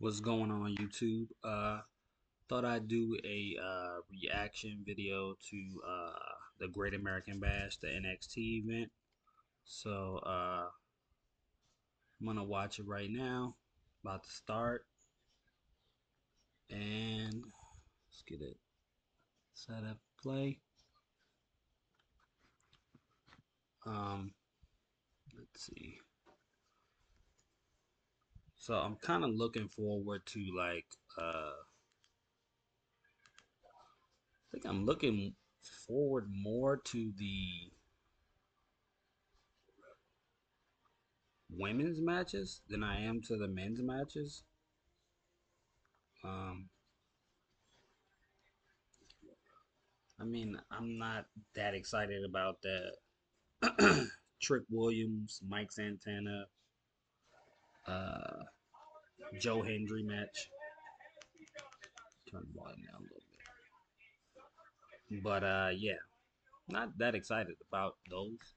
What's going on YouTube? Thought I'd do a reaction video to the Great American Bash, the NXT event. So I'm gonna watch it right now. About to start, and let's get it set up, play. Um, let's see. So I'm kind of looking forward to I think I'm looking forward more to the women's matches than I am to the men's matches. Um, I mean, I'm not that excited about the Trick Williams, Mike Santana, uh, Joe Hendry match. Turn the volume down a little bit. But yeah, not that excited about those.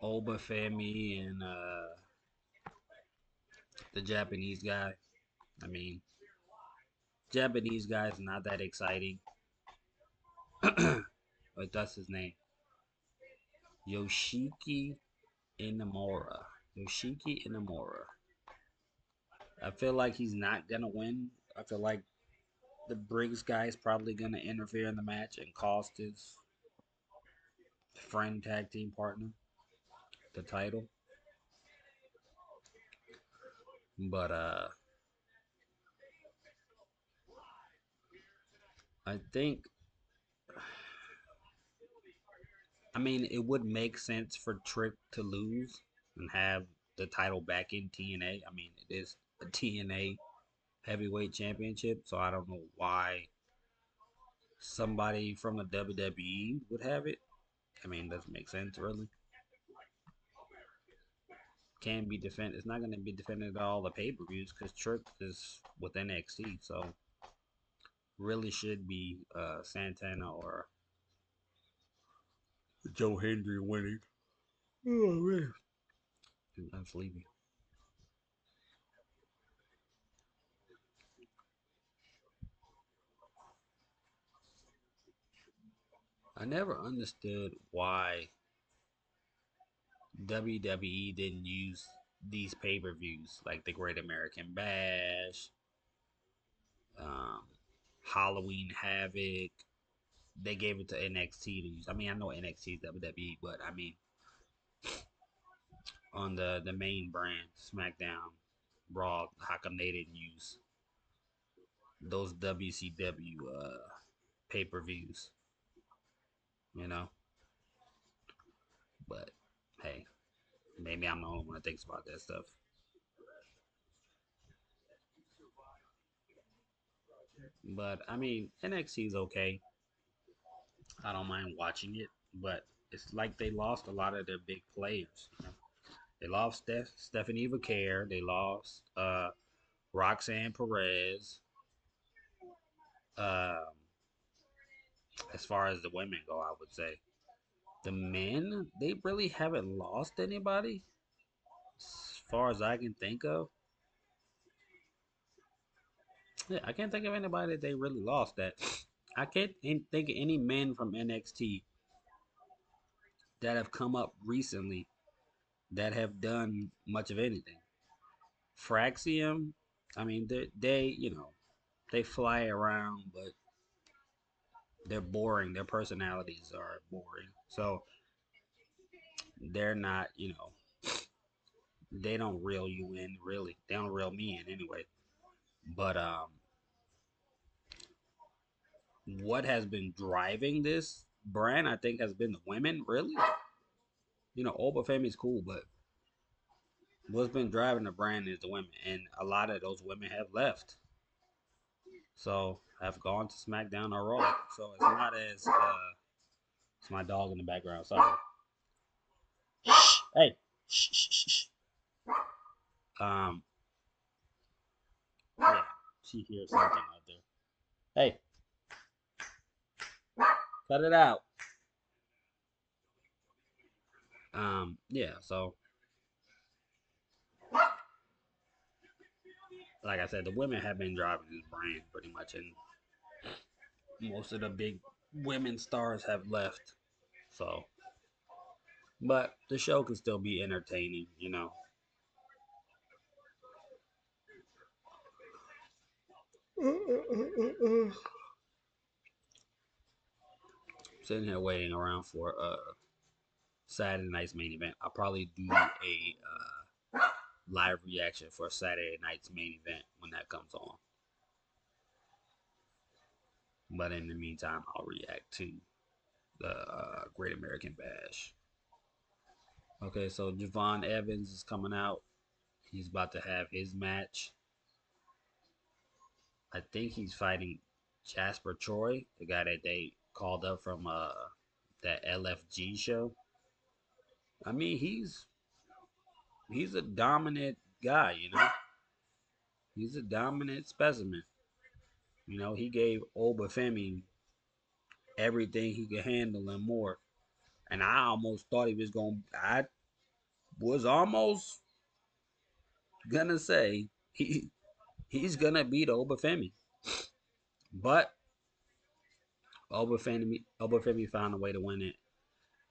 Oba Femi and the Japanese guy. I mean, Japanese guy's not that exciting. But that's his name. Yoshiki Inamura. Yoshiki Inamura. I feel like he's not gonna win. I feel like the Briggs guy is probably gonna interfere in the match and cost his friend tag team partner the title. But I think I mean it would make sense for Trick to lose and have the title back in TNA. I mean it is a TNA heavyweight championship, so I don't know why somebody from the WWE would have it. I mean, it doesn't make sense really. Can be defended. It's not going to be defended at all the pay per views because Trick is with NXT, so really should be Santana or Joe Hendry winning. Oh man, I'm sleepy. I never understood why WWE didn't use these pay per views like the Great American Bash, um, Halloween Havoc. They gave it to NXT to use. I mean, I know NXT is WWE, but I mean, on the main brand, SmackDown, Raw, how come they didn't use those WCW pay per views? You know, but hey, maybe I'm the only one that thinks about that stuff. But I mean, NXT is okay. I don't mind watching it, but it's like they lost a lot of their big players. You know? They lost Stephanie Vaquer. They lost Roxanne Perez. Um, as far as the women go, I would say the men they really haven't lost anybody as far as I can think of. Yeah, I can't think of anybody that they really lost. That I can't think of any men from NXT that have come up recently that have done much of anything. Fraxium, I mean, they you know they fly around, but they're boring. Their personalities are boring, so they're not they don't reel you in really. They don't reel me in anyway. But what has been driving this brand, I think, has been the women. Really, Oba Femi is cool, but what's been driving the brand is the women, and a lot of those women have left. So have gone to SmackDown or Raw. So it's not as it's my dog in the background. Sorry. Hey. Shh, shh, shh, shh. Um. Yeah. She hears something out there. Hey. Cut it out. Yeah. So like I said, the women have been driving this brand pretty much, and most of the big women stars have left. So, but the show can still be entertaining, you know. Sitting here waiting around for Saturday night's main event. I'll probably do a live reaction for Saturday night's main event when that comes on. But in the meantime, I'll react to the Great American Bash. Okay, so Javon Evans is coming out. He's about to have his match. I think he's fighting Jasper Troy, the guy that they called up from that LFG show. I mean, he's a dominant guy, you know. He's a dominant specimen. You know, he gave Obafemi everything he could handle and more. And I almost thought he was going to I was almost gonna say he's gonna beat Obafemi. But Obafemi found a way to win it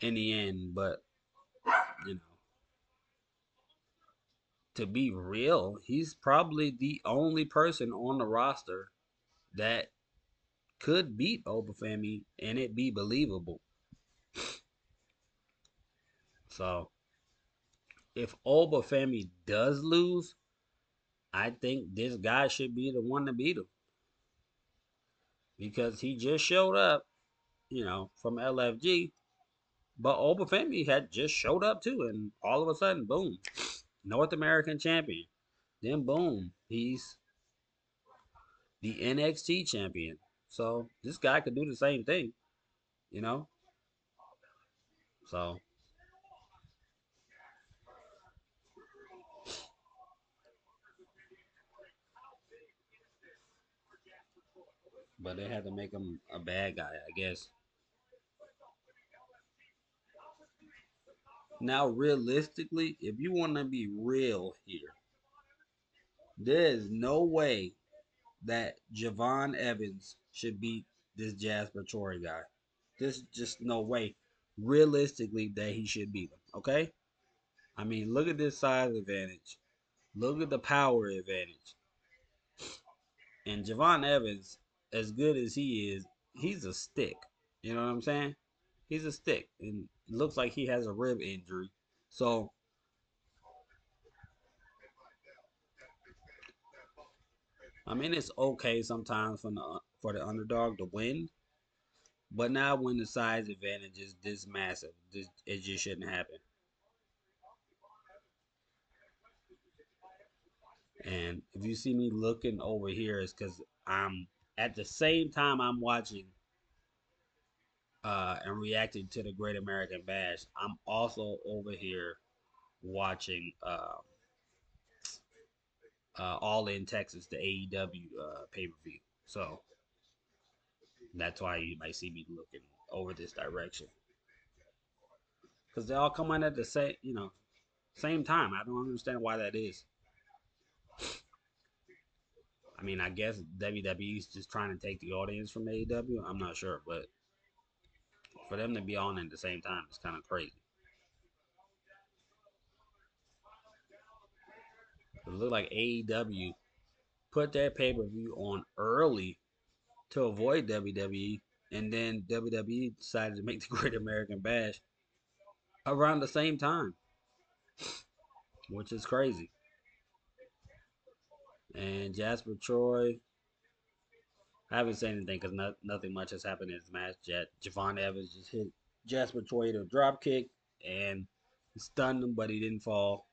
in the end. But you know, to be real, he's probably the only person on the roster that could beat Obafemi and it be believable. So if Obafemi does lose, I think this guy should be the one to beat him because he just showed up, you know, from LFG. But Obafemi had just showed up too, and all of a sudden, boom, North American champion. Then boom, he's the NXT champion. So this guy could do the same thing, you know. So, but they had to make him a bad guy, I guess. Now, realistically, if you want to be real here, there is no way that Javon Evans should beat this Jasper Troy guy. There's just no way, realistically, that he should beat him. Okay? I mean, look at this size advantage. Look at the power advantage. And Javon Evans, as good as he is, he's a stick. You know what I'm saying? He's a stick, and it looks like he has a rib injury. So, I mean, it's okay sometimes for the underdog to win, but now when the size advantage is this massive, it just shouldn't happen. And if you see me looking over here, it's because I'm at the same time I'm watching and reacting to the Great American Bash. I'm also over here watching All in Texas, the AEW pay per view. So that's why you might see me looking over this direction because they all come on at the same, you know, same time. I don't understand why that is. I mean, I guess WWE is just trying to take the audience from AEW. I'm not sure, but for them to be on at the same time is kind of crazy. It looked like AEW put their pay per view on early to avoid WWE, and then WWE decided to make the Great American Bash around the same time, which is crazy. And Jasper Troy, I haven't seen anything because nothing much has happened in this match yet. Javon Evans just hit Jasper Troy to a drop kick and stunned him, but he didn't fall.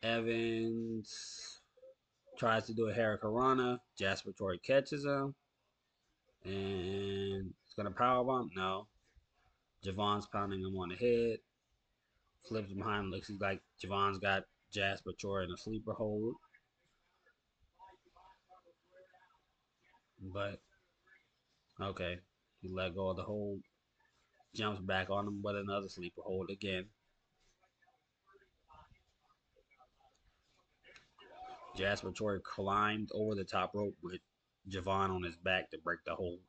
Evans tries to do a Hurricanrana. Jasper Troy catches him and it's gonna powerbomb. No, Javon's pounding him on the head. Flips behind. Looks like Javon's got Jasper Troy in a sleeper hold, but okay, he let go of the hold. Jumps back on him with another sleeper hold again. Jasper Troy climbed over the top rope with Javon on his back to break the hold.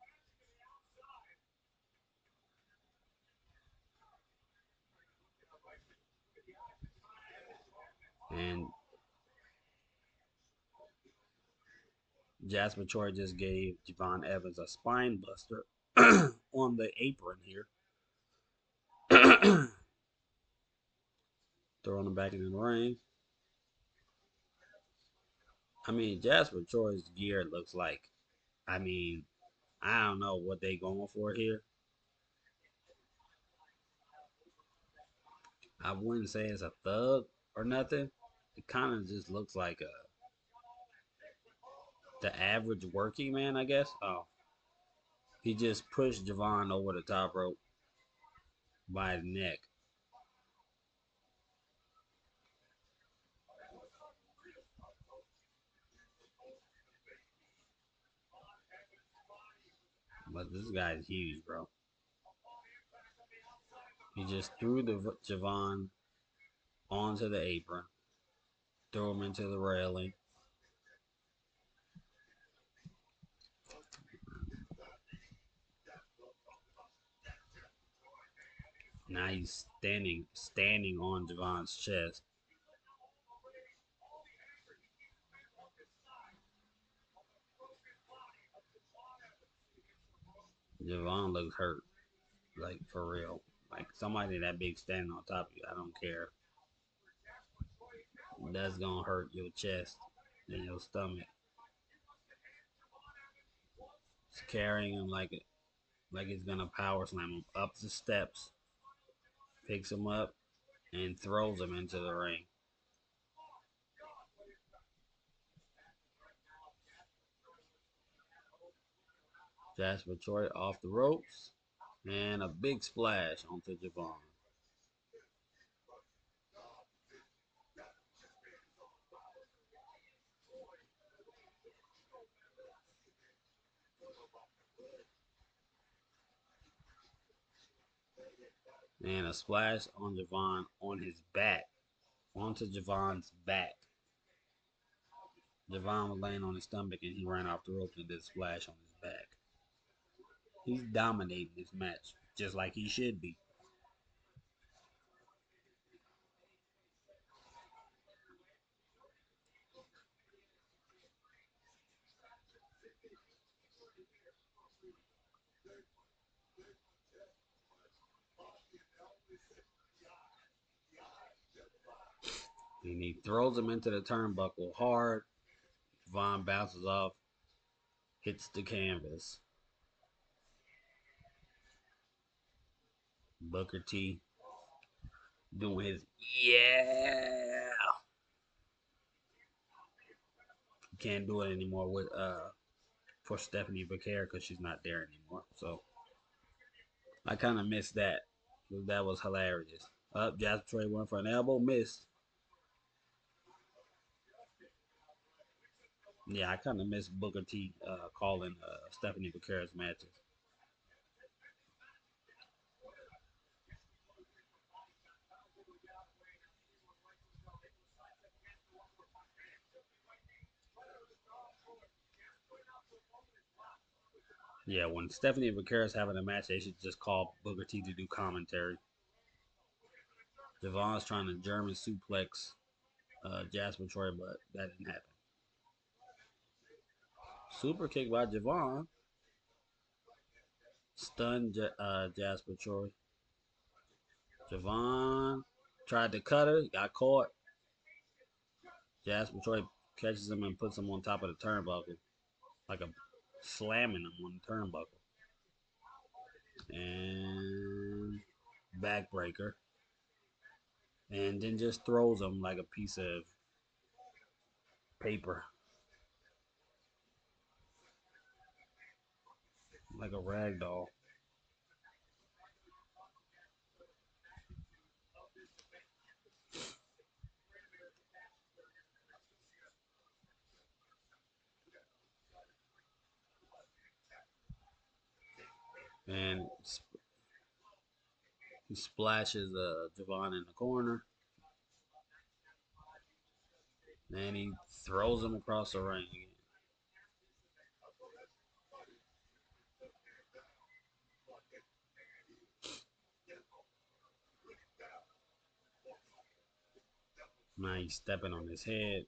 And Jasper Troy just gave Javon Evans a spine buster on the apron here. Throwing him back in the ring. I mean, Jasper Troy's gear looks like, I mean, I don't know what they going for here. I wouldn't say it's a thug or nothing. It kind of just looks like the average working man, I guess. Oh, he just pushed Javon over the top rope by the neck. But this guy's huge, bro. He just threw the Javon onto the apron, threw him into the railing. Now he's standing on Javon's chest. Javon looks hurt, like for real. Like somebody that big standing on top of you, I don't care. That's gonna hurt your chest and your stomach. It's carrying him like it's gonna power slam him up the steps, picks him up, and throws him into the ring. Jasper Troy off the ropes, and a big splash onto Javon. And a splash on Javon on his back, onto Javon's back. Javon was laying on his stomach and he ran off the ropes and did a splash on his back. He's dominating this match just like he should be. And he throws him into the turnbuckle hard. Javon bounces off, hits the canvas. Booker T doing his yeah. Can't do it anymore with for Stephanie Becerra because she's not there anymore. So I kind of missed that. That was hilarious. Up, Jasper Trey went for an elbow, missed. Yeah, I kind of miss Booker T calling Stephanie Becerra's matches. Yeah, when Stephanie Becerra's having a match, they should just call Booker T to do commentary. Javon's trying to German suplex Jasper Troy, but that didn't happen. Super kick by Javon. Stunned Jasper Troy. Javon tried to cut her, got caught. Jasper Troy catches him and puts him on top of the turnbuckle, like a slamming him on the turnbuckle. And backbreaker. And then just throws him like a piece of paper, like a rag doll. And he splashes Javon in the corner. And he throws him across the ring again. Now he's stepping on his head.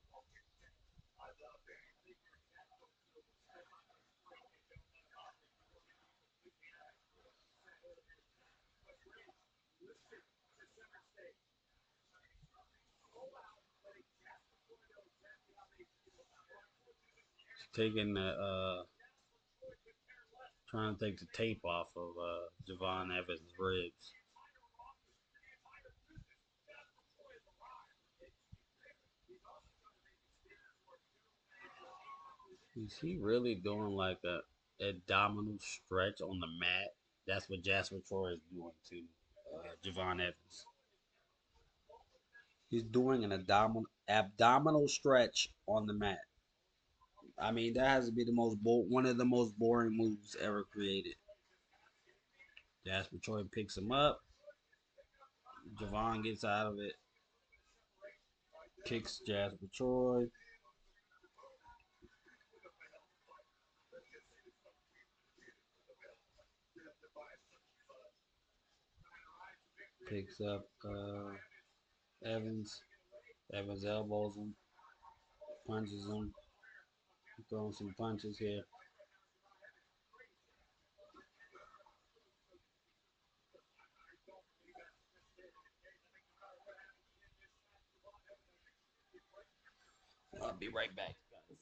Taking the trying to take the tape off of Javon Evans' ribs. Is he really doing like a abdominal stretch on the mat? That's what Jasper Troy is doing to Javon Evans. He's doing an abdominal stretch on the mat. I mean, that has to be the one of the most boring moves ever created. Jasper Troy picks him up. Javon gets out of it, kicks Jasper Troy. Picks up Evans. Evans elbows him, punches him, throwing some punches here. I'll be right back, guys.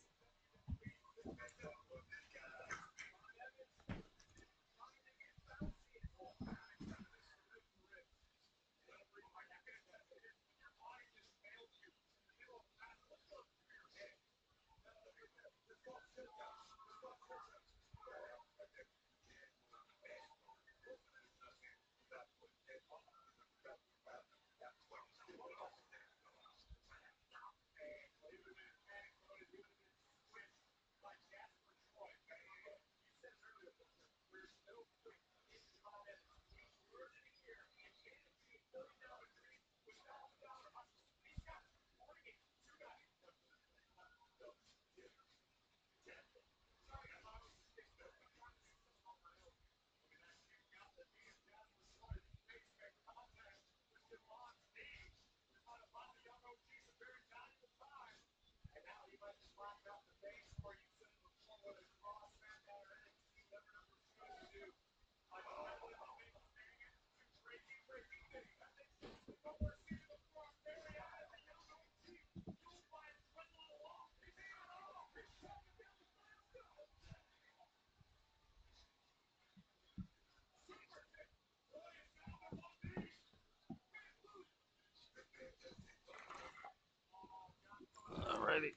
Alrighty,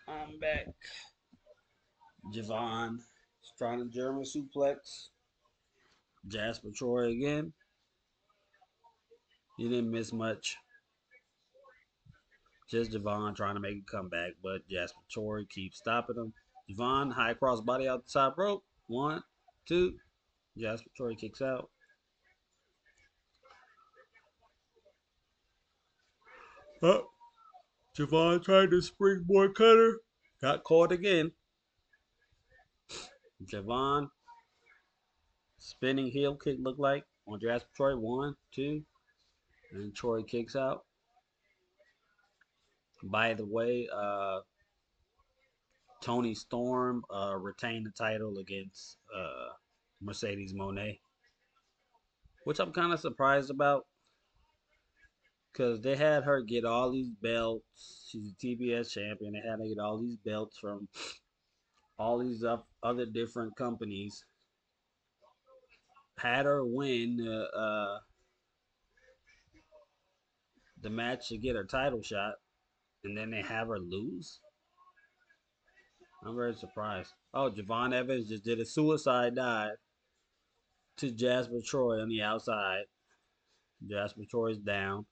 I'm back. Javon is trying to German suplex Jasper Troy again. He didn't miss much. Just Javon trying to make a comeback, but Jasper Troy keeps stopping him. Javon, high cross body out the top rope. 1, 2. Jasper Troy kicks out. Oh, Javon tried to springboard cutter. Got caught again. Javon spinning heel kick looked like on Jasper Troy. 1, 2. And Troy kicks out. By the way, Tony Storm retained the title against Mercedes Monet, which I'm kind of surprised about because they had her get all these belts. She's a TBS champion. They had her get all these belts from all these other different companies. Had her win the match to get her title shot, and then they have her lose. I'm very surprised. Oh, Javon Evans just did a suicide dive to Jasper Troy on the outside. Jasper Troy's down.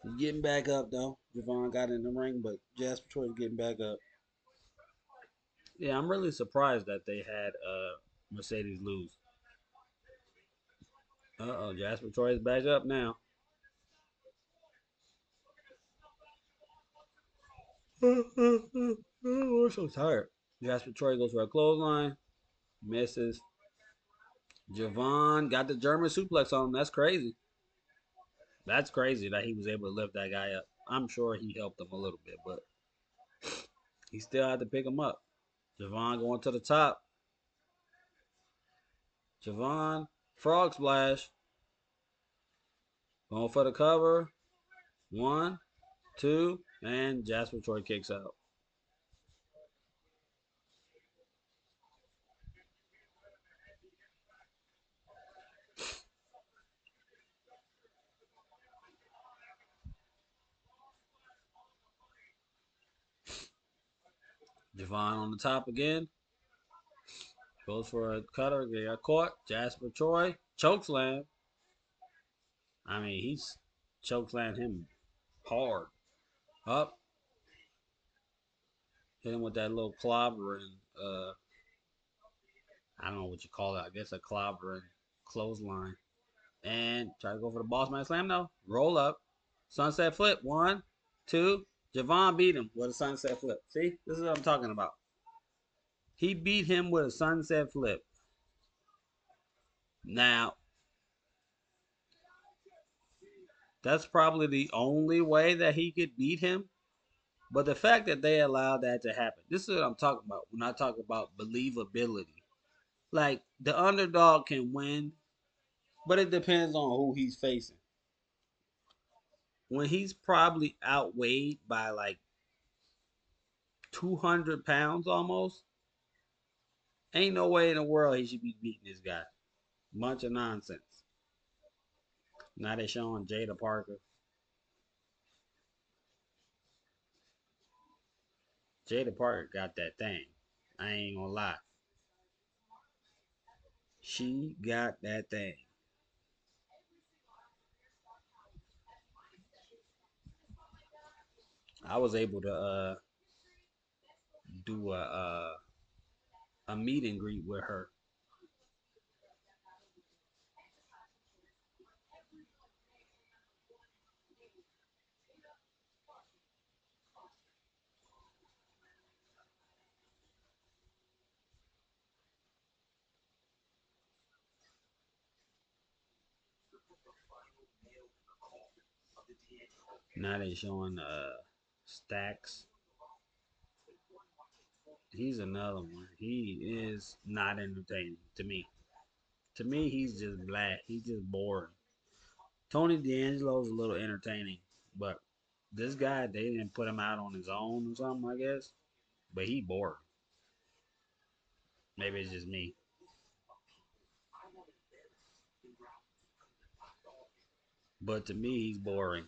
He's getting back up though. Javon got in the ring, but Jasper Troy's getting back up. Yeah, I'm really surprised that they had Mercedes lose. Uh oh, Jasper Troy's back up now. I'm so tired. Jasper Troy goes for a clothesline. Misses. Javon got the German suplex on him. That's crazy. That's crazy that he was able to lift that guy up. I'm sure he helped him a little bit, but he still had to pick him up. Javon going to the top. Javon, frog splash. Going for the cover. One, two, and Jasper Troy kicks out. Javon on the top again. Goes for a cutter. They got caught. Jasper Troy. Chokeslam. I mean, he's chokeslammed him hard. Up. Hit him with that little clobbering. I don't know what you call it. I guess a clobbering clothesline. And try to go for the boss man slam though. Roll up. Sunset flip. One, two. Javon beat him with a sunset flip. See? This is what I'm talking about. He beat him with a sunset flip. Now, that's probably the only way that he could beat him. But the fact that they allowed that to happen, this is what I'm talking about when I talk about believability. Like, the underdog can win, but it depends on who he's facing. When he's probably outweighed by like 200 pounds almost, ain't no way in the world he should be beating this guy. Bunch of nonsense. Now they showing Jada Parker. Jada Parker got that thing. I ain't gonna lie. She got that thing. I was able to do a meet and greet with her. Now they showing Stacks. He's another one. He is not entertaining to me. To me, he's just black. He's just boring. Tony D'Angelo's a little entertaining, but this guy they didn't put him out on his own or something, I guess. But he boring. Maybe it's just me. But to me, he's boring.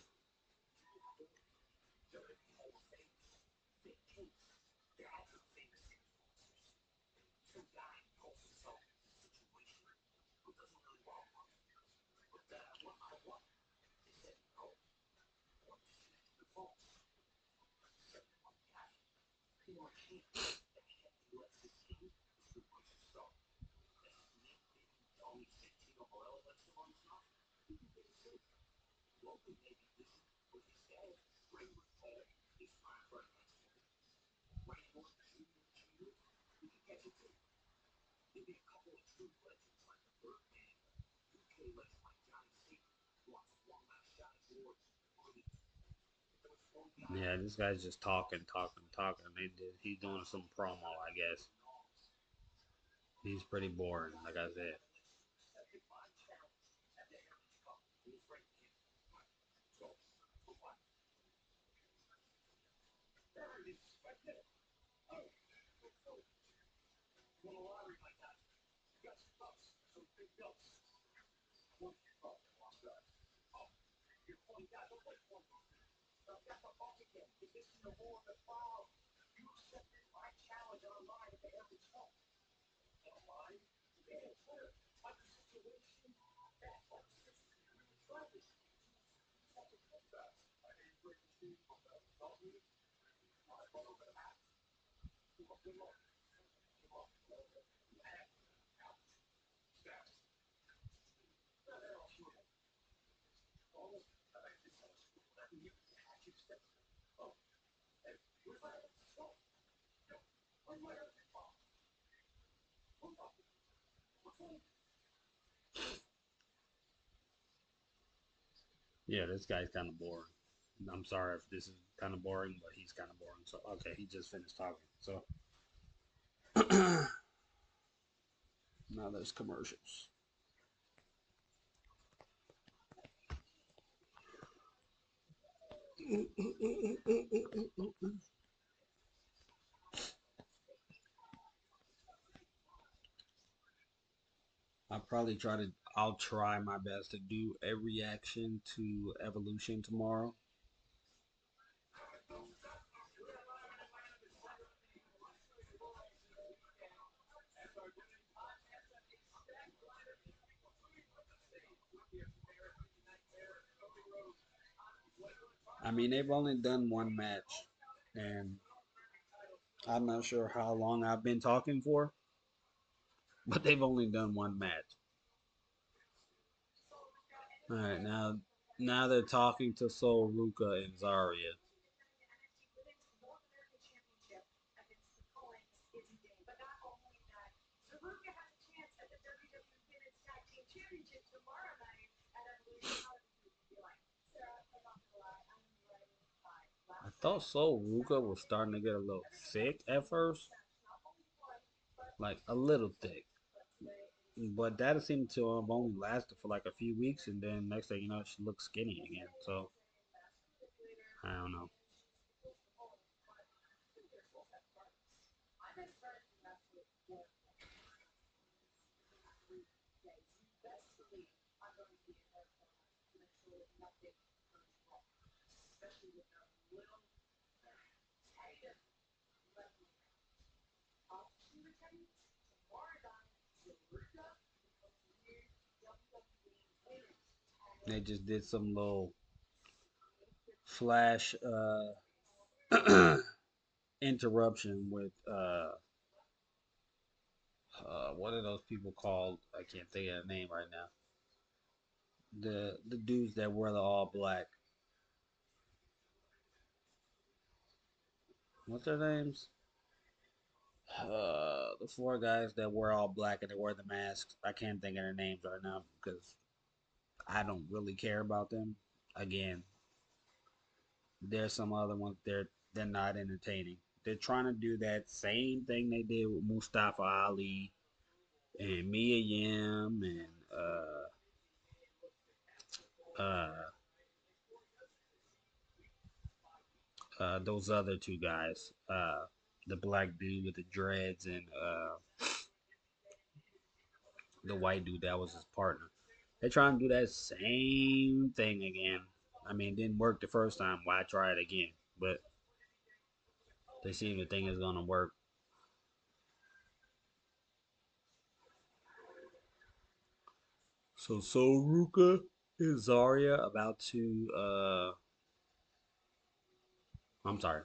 Yeah, this guy's just talking, talking, talking. He's doing some promo, I guess. He's pretty boring, like I said. Yeah, this guy's kind of boring. I'm sorry if this is kind of boring, but he's kind of boring. So okay, he just finished talking. So now there's commercials. I'll try my best to do a reaction to Evolution tomorrow. I mean, they've only done one match, and I'm not sure how long I've been talking for, but they've only done one match. All right, now they're talking to Sol Ruka and Zarya. I thought Sol Ruka was starting to get a little thick at first, like a little thick. But that seemed to have only lasted for like a few weeks, and then next thing you know, she looks skinny again. So I don't know. They just did some little flash interruption with what are those people called? I can't think of the name right now. The dudes that wear the all black. What's their names? The four guys that wear all black and they wear the masks. I can't think of their names right now because I don't really care about them. Again, there's some other ones they're not entertaining. They're trying to do that same thing they did with Mustafa Ali and Mia Yim and uh, those other two guys. The black dude with the dreads and the white dude that was his partner. They're trying to do that same thing again. I mean, it didn't work the first time. Why try it again? But they seem to think it's gonna work. So Soruka is Zarya about to I'm sorry.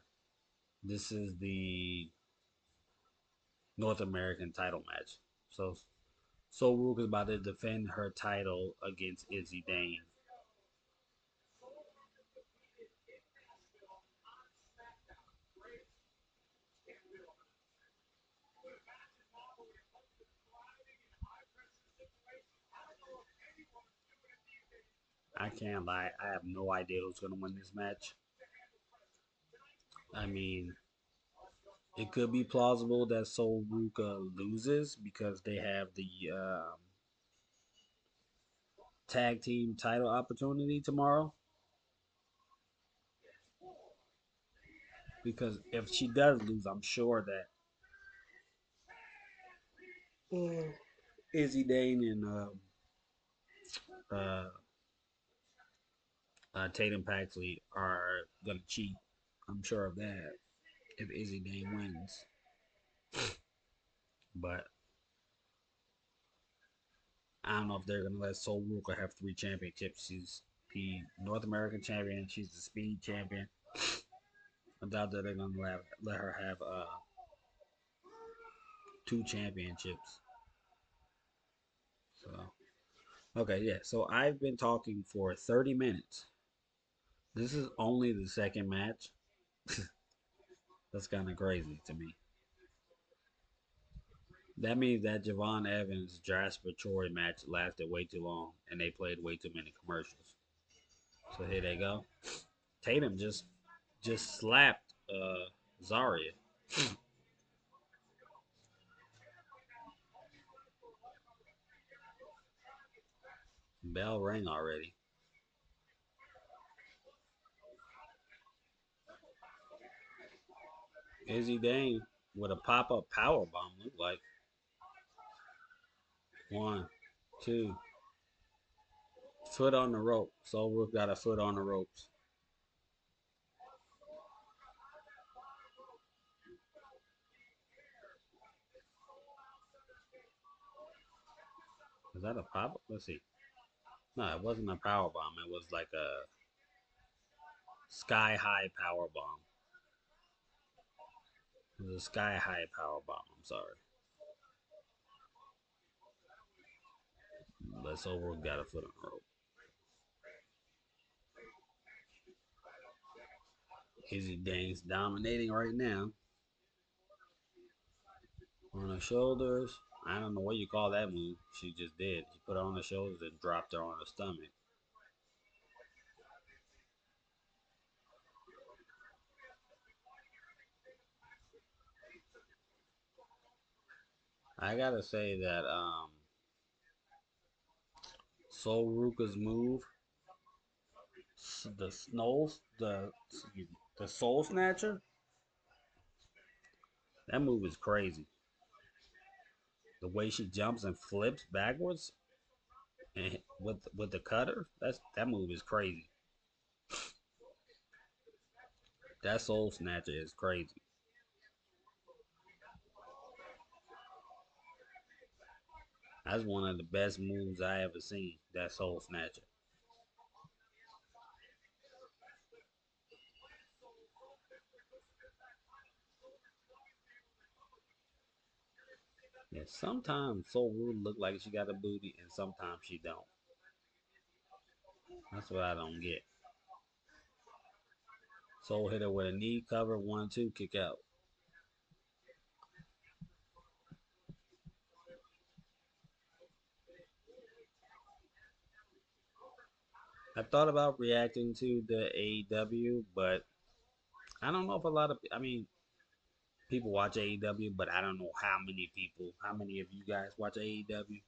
This is the North American title match. So Soruka is about to defend her title against Izzy Dane. I can't lie, I have no idea who's gonna win this match. I mean, it could be plausible that Soruka loses because they have the tag team title opportunity tomorrow. Because if she does lose, I'm sure that Izzy Dane and uh, Tatum Paxley are gonna cheat. I'm sure of that if Izzy Dane wins. But I don't know if they're gonna let Sol Ruka have three championships. She's the North American champion. She's the Speed champion. I doubt that they're gonna let her have two championships. So okay, yeah. So I've been talking for 30 minutes. This is only the second match. That's kind of crazy to me. That means that Javon Evans Jasper Troy match lasted way too long, and they played way too many commercials. So here they go. Tatum just slapped Zaria. Bell ring already. Izzy Dane with a pop up power bomb. Look like one, two, foot on the rope. So we've got a foot on the ropes. Is that a pop up? Let's see. No, it wasn't a power bomb. It was like a sky high power bomb. It was a sky high power bomb. I'm sorry. But so we've got a foot on the rope. Izzy Dane's dominating right now. On her shoulders. I don't know what you call that move. She just did. She put her on the shoulders and dropped her on her stomach. I gotta say that Sol Ruka's move, the Snow's, the Soul Snatcher, that move is crazy. The way she jumps and flips backwards and with the cutter, that move is crazy. That Soul Snatcher is crazy. That's one of the best moves I ever seen. That Soul Snatcher. Yeah, sometimes Soul Rude look like she got a booty, and sometimes she don't. That's what I don't get. Soul hit her with a knee cover, 1-2, kick out. I thought about reacting to the AEW, but I don't know if a lot of, I mean, people watch AEW, but I don't know how many people, how many of you guys watch AEW.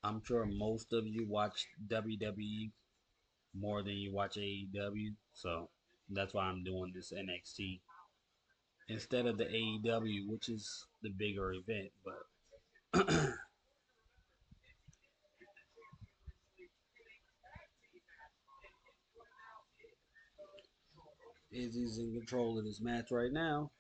I'm sure most of you watch WWE more than you watch AEW, so that's why I'm doing this NXT instead of the AEW, which is the bigger event. But Izzy's in control of this match right now.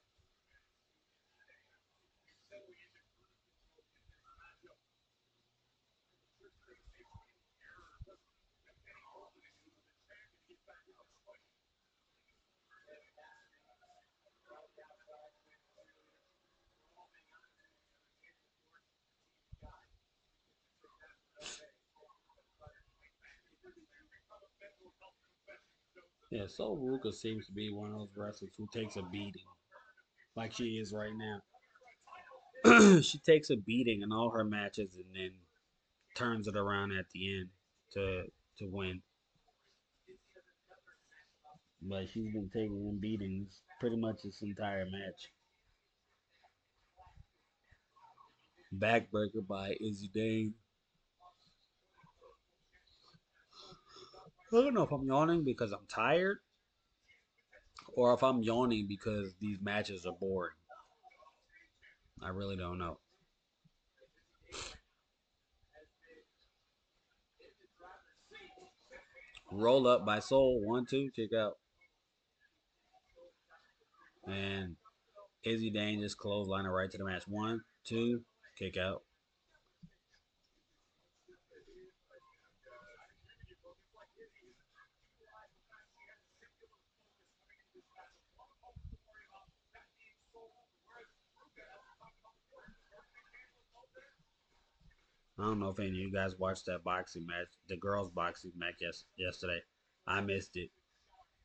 Yeah, So Ruka seems to be one of those wrestlers who takes a beating, like she is right now. She takes a beating in all her matches and then turns it around at the end to to win. But she's been taking beatings pretty much this entire match. Backbreaker by Izzy Dane. I don't know if I'm yawning because I'm tired or if I'm yawning because these matches are boring. I really don't know. Roll up by Soul, 1-2, kick out. And Izzy Dane just clothesline her right to the match. 1-2, kick out. I don't know if any of you guys watched that boxing match, the girls' boxing match yesterday. I missed it,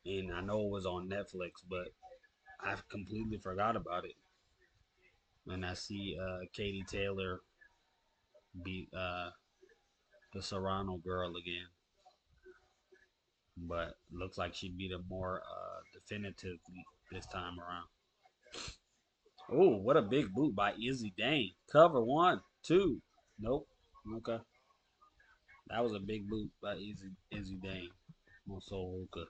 and I know it was on Netflix, but I completely forgot about it. And I see Katie Taylor beat the Serrano girl again, but looks like she beat her more definitively this time around. Oh, what a big boot by Izzy Dane. Cover one, two. Nope. Okay. That was a big boot by Izzy Dane on Sol Ruka.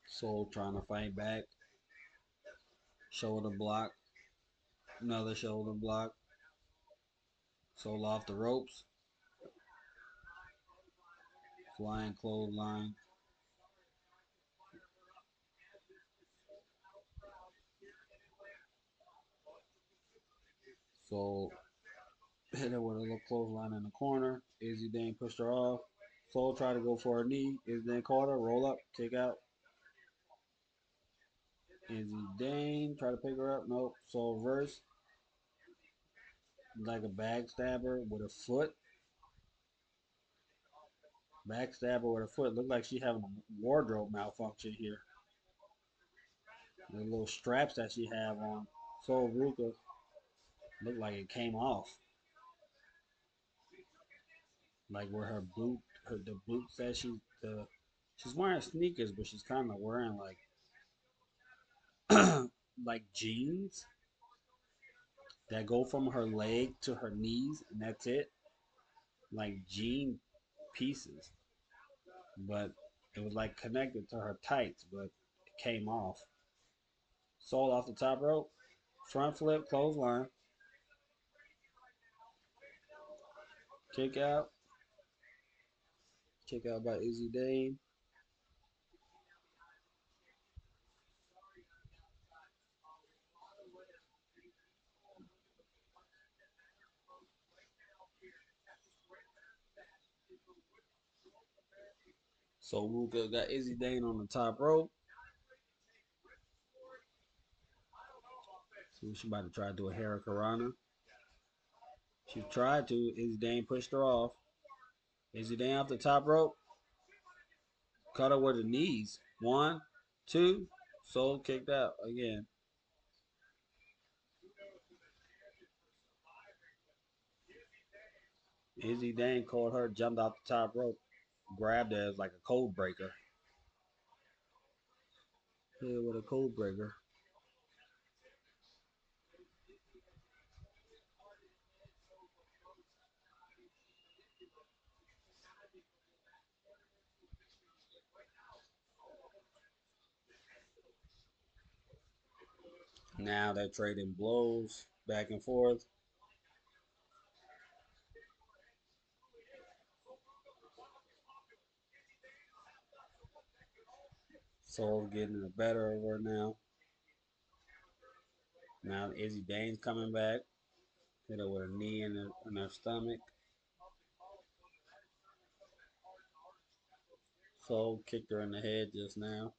Sol trying to fight back. Shoulder block. Another shoulder block. Sol off the ropes. Flying clothesline. Sol hit her with a little clothesline in the corner. Izzy Dane pushed her off. Sol tried to go for a knee. Izzy Dane caught her. Roll up. Kick out. Izzy Dane tried to pick her up. Nope. Sol reverse. Like a backstabber with a foot. Backstabber with a foot. Looked like she having a wardrobe malfunction here. The little straps that she have on Sol Ruka looked like it came off. Like where her boot, the boots that she's wearing sneakers, but she's kind of wearing like jeans that go from her leg to her knees, and that's it. Like jean pieces, but it was like connected to her tights, but it came off. Sol off the top rope, front flip, clothesline, kick out, kick out by Izzy Dane. So Ruka got Izzy Dane on the top rope. So she about to try to do a Hurricanrana. She tried to. Izzy Dane pushed her off. Izzy Dane off the top rope. Cut her with the knees. One, two. Sol kicked out again. Izzy Dane caught her, jumped off the top rope, grabbed her as like a code breaker. Hit her with a code breaker. Now they're trading blows back and forth. Sol getting the better of her now. Now Izzy Dane's coming back. Hit her with a knee in her stomach. Sol kicked her in the head just now.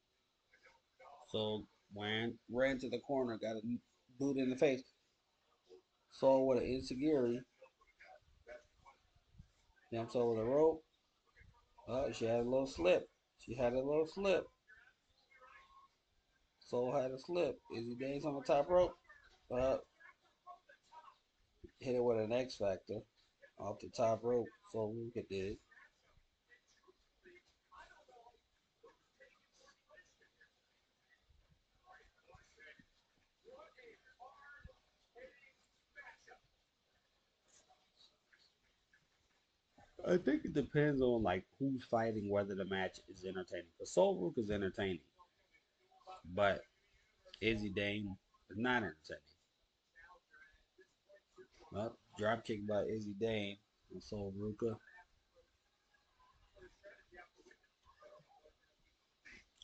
Sol ran to the corner, got a boot in the face. Sol with an insecurity. Jumps over the rope. Oh, she had a little slip. She had a little slip. Sol had a slip. Izzy Dane's on the top rope. Uh, Hit it with an X Factor off the top rope. Sol Ruka did. I think it depends on like who's fighting, whether the match is entertaining. Because Sol Ruka is entertaining, but Izzy Dane is not entertaining. Well, drop kick by Izzy Dane and Sol Ruka.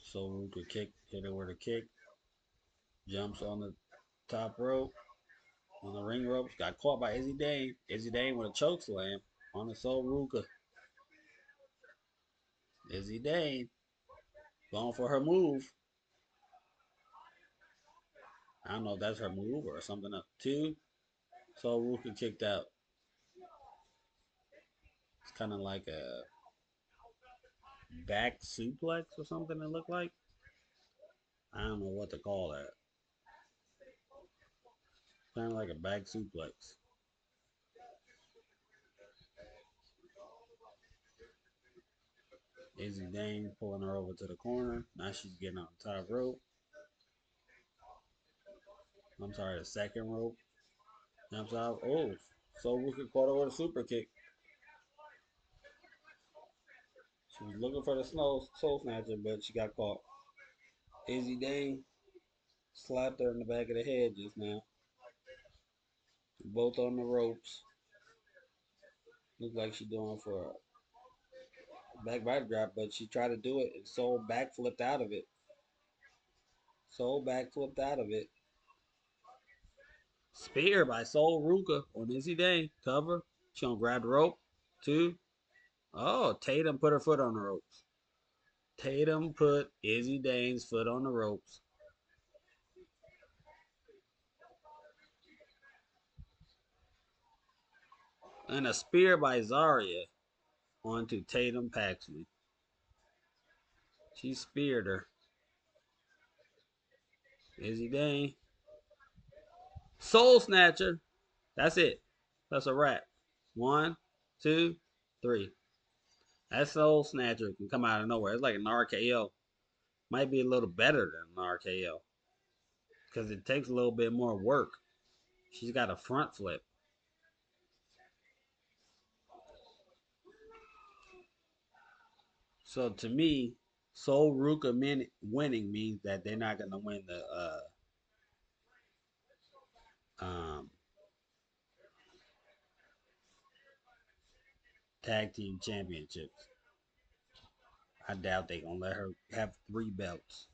Sol Ruka kick, hit her with a kick, jumps on the Top rope on the ring ropes. Got caught by Izzy Dane. Izzy Dane with a choke slam on the Sol Ruka. Izzy Dane going for her move. I don't know if that's her move or something else. Two. Sol Ruka kicked out. It's kind of like a back suplex or something it looked like. I don't know what to call that. Kind of like a back suplex. Izzy Dane pulling her over to the corner. Now she's getting on the top rope. I'm sorry, the second rope. Jumps out. Oh, so Ruka caught her with a super kick. She was looking for the soul snatcher, but she got caught. Izzy Dane slapped her in the back of the head just now. Both on the ropes. Looked like she doing for a back body drop, but she tried to do it and Soul backflipped out of it. Soul backflipped out of it. Spear by Soul Ruka on Izzy Dane. Cover. She gonna grab the rope. Two. Oh, Tatum put her foot on the ropes. Tatum put Izzy Dane's foot on the ropes. And a spear by Zarya onto Tatum Paxley. She speared her. Izzy Dane. Soul Snatcher. That's it. That's a wrap. One, two, three. That Soul Snatcher can come out of nowhere. It's like an RKO. Might be a little better than an RKO because it takes a little bit more work. She's got a front flip. So to me, Soul Ruka winning means that they're not going to win the um, tag team championships. I doubt they're going to let her have 3 belts.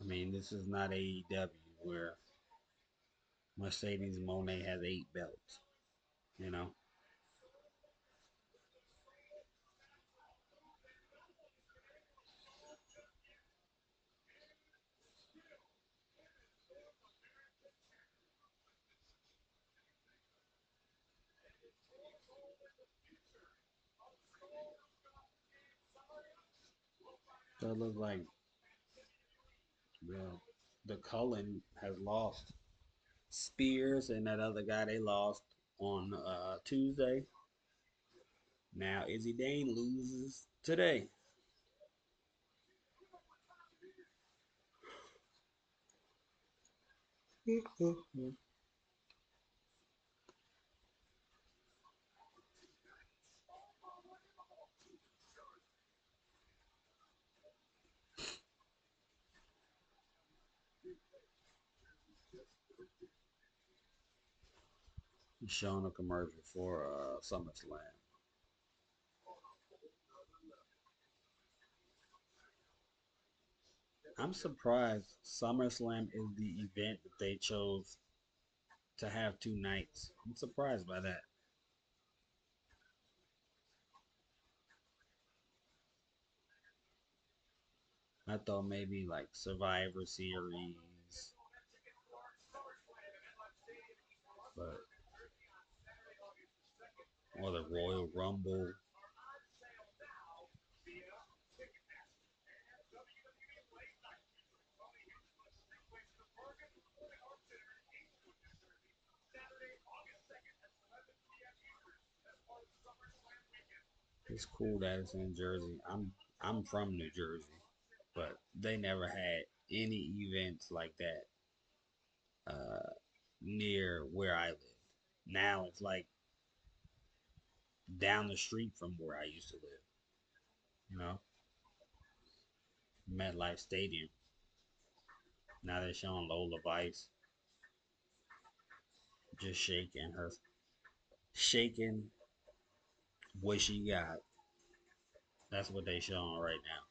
I mean, this is not AEW where Mercedes Moné has 8 belts, you know? So it looks like the Cullen has lost. Spears and that other guy they lost on Tuesday. Now Izzy Dane loses today. Showing a commercial for SummerSlam. I'm surprised SummerSlam is the event that they chose to have 2 nights. I'm surprised by that. I thought maybe like Survivor Series, but or the Royal Rumble. It's cool that it's in Jersey. I'm from New Jersey, but they never had any events like that uh, near where I live. Now it's like down the street from where I used to live. You know, MetLife Stadium. Now they're showing Lola Vice just shaking what she got. That's what they showing right now.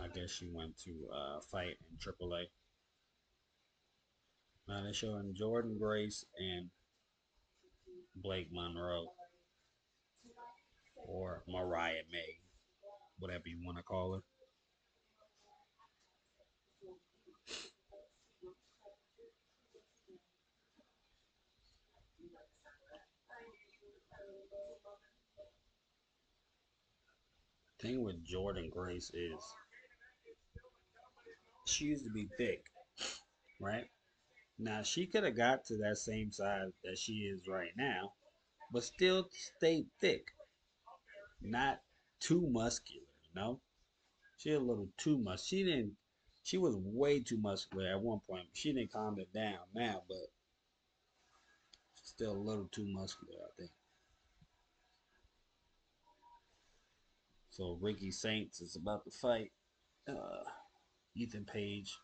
I guess she went to fight in AAA. Now they're showing Jordan Grace and Blake Monroe, or Mariah May, whatever you want to call her. Thing with Jordan Grace is she used to be thick, right? Now she could have got to that same size that she is right now, but still stayed thick, not too muscular. You know, she a little too much. She didn't. She was way too muscular at one point. She didn't calm it down now, but still a little too muscular, I think. So Ricky Saints is about to fight Ethan Page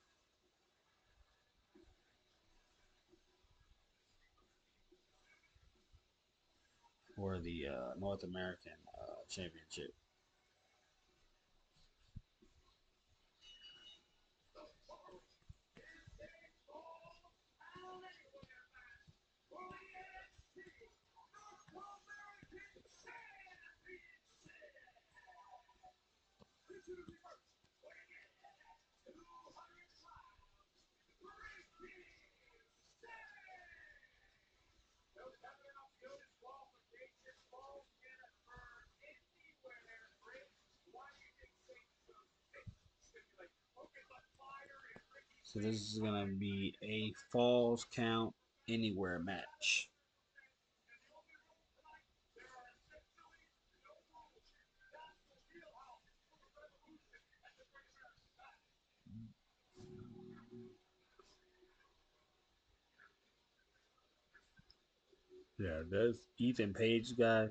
for the North American Championship. So this is gonna be a Falls Count Anywhere match. Yeah, this Ethan Page guy,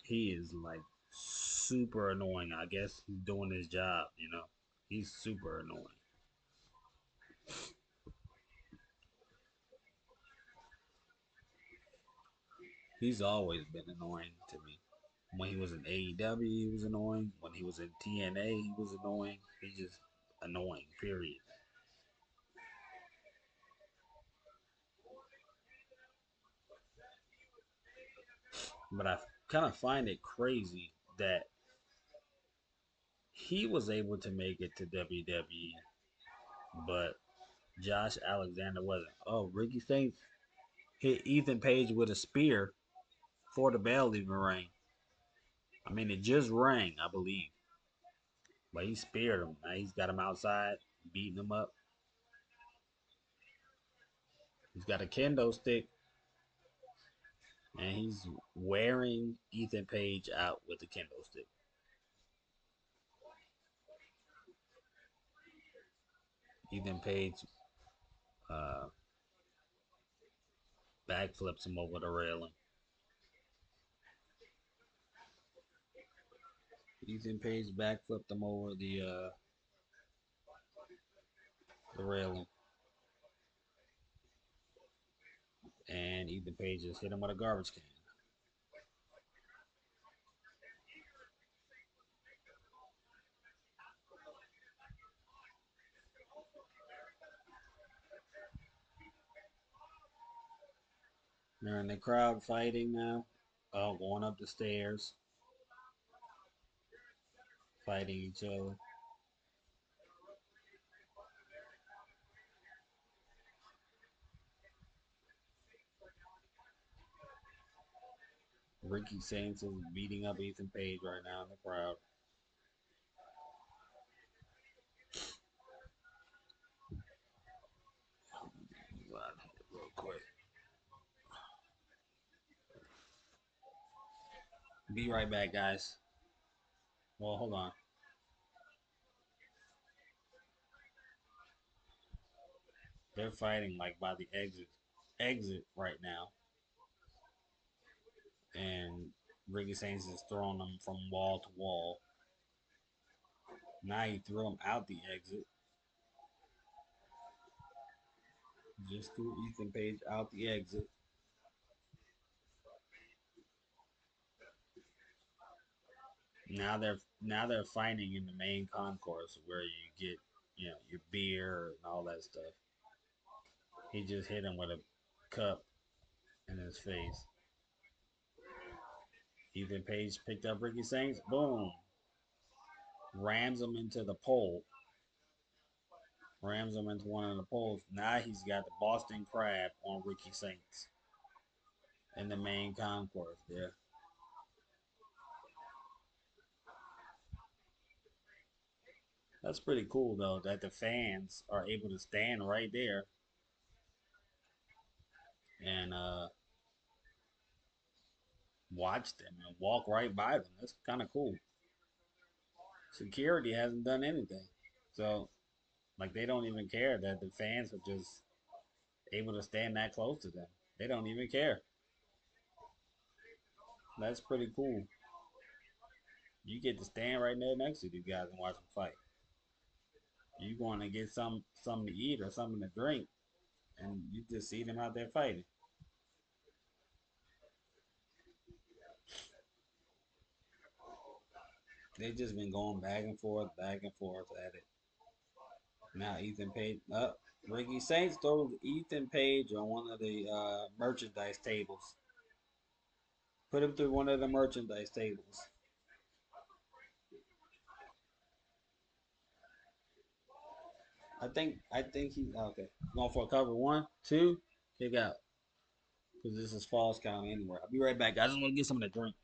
he is like super annoying. I guess he's doing his job, you know. He's super annoying. He's always been annoying to me. When he was in AEW, he was annoying. When he was in TNA, he was annoying. He's just annoying, period. But I kind of find it crazy that he was able to make it to WWE, but Josh Alexander wasn't. Oh, Ricky Saints hit Ethan Page with a spear before the bell even rang. I mean, it just rang, I believe. But he speared him. Now he's got him outside, beating him up. He's got a kendo stick, and he's wearing Ethan Page out with the kendo stick. Ethan Page uh, backflips him over the railing. Ethan Page backflipped him over the railing, and Ethan Page just hit him with a garbage can. They're in the crowd fighting now. Oh, going up the stairs, fighting each other. Ricky Saints is beating up Ethan Page right now in the crowd. Real quick. Be right back, guys. Well, hold on. They're fighting like by the exit right now, and Ricky Saints is throwing them from wall to wall. Now he threw him out the exit. Just threw Ethan Page out the exit. Now they're fighting in the main concourse where you get your beer and all that stuff. He just hit him with a cup in his face. Ethan Page picked up Ricky Saints. Boom, rams him into the pole. Rams him into one of the poles. Now he's got the Boston Crab on Ricky Saints in the main concourse there. That's pretty cool though that the fans are able to stand right there and watch them and walk right by them. That's kind of cool. Security hasn't done anything, so like they don't even care that the fans are just able to stand that close to them. They don't even care. That's pretty cool. You get to stand right there next to these guys and watch them fight. You going to get something to eat or something to drink, and you just see them out there fighting. They just been going back and forth at it. Now Ethan Page up. Ricky Saints throws Ethan Page on one of the merchandise tables. Put him through one of the merchandise tables. I think he okay. Going for a cover. One, two, kick out. Because this is false count anywhere. I'll be right back. I just want to get some of the drink.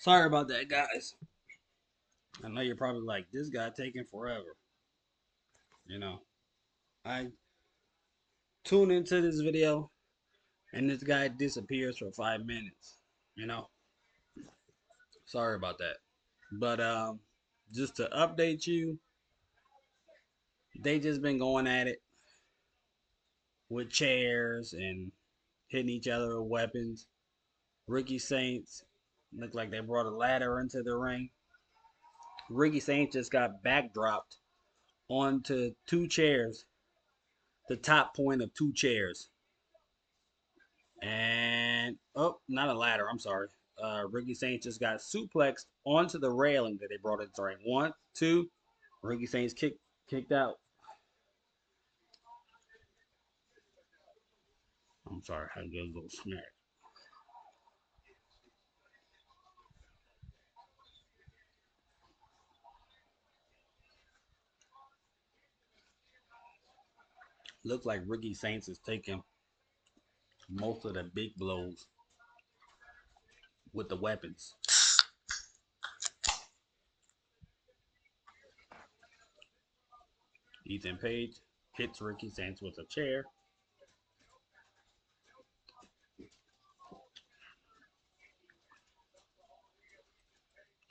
Sorry about that, guys. I know you're probably like, this guy taking forever. You know, I tune into this video and this guy disappears for 5 minutes. You know, sorry about that. But just to update you, they just been going at it with chairs and hitting each other with weapons. Ricky Saints looked like they brought a ladder into the ring. Ricky Saints just got backdropped onto two chairs, the top point of two chairs. And oh, not a ladder. I'm sorry. Ricky Saints just got suplexed onto the railing that they brought into the ring. One, two. Ricky Saints kicked out. I'm sorry. I get a little smack. Looks like Ricky Saints is taking most of the big blows with the weapons. Ethan Page hits Ricky Saints with a chair.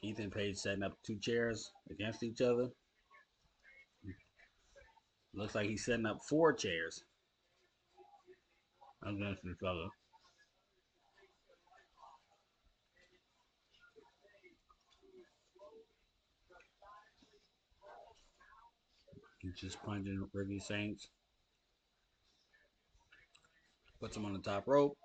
Ethan Page setting up two chairs against each other. Looks like he's setting up four chairs against each other. He's just punching Ricky Saints. Puts him on the top rope.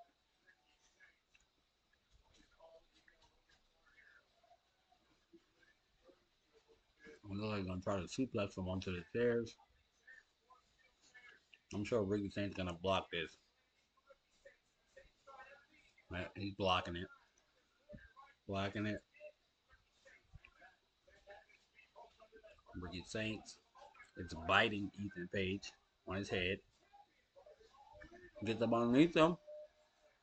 Looks like he's gonna try to suplex him onto the chairs. I'm sure Ricky Saints gonna block this. He's blocking it. Blocking it. Ricky Saints. It's biting Ethan Page on his head. Gets up underneath him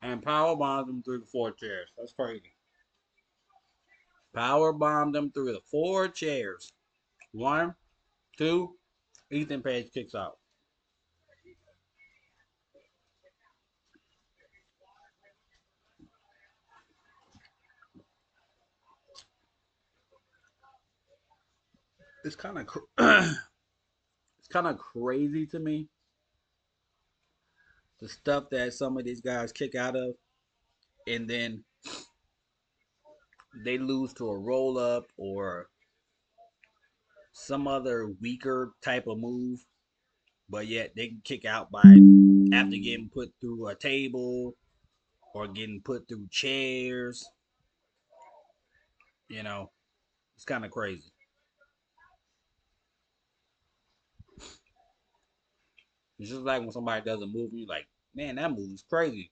and power bombs him through the four chairs. That's crazy. Power bombed him through the four chairs. One, two. Ethan Page kicks out. It's kind of it's kind of crazy to me the stuff that some of these guys kick out of, and then they lose to a roll up or some other weaker type of move, but yet they can kick out by after getting put through a table or getting put through chairs. You know, it's kind of crazy. It's just like when somebody does a move, and you're like, man, that move is crazy,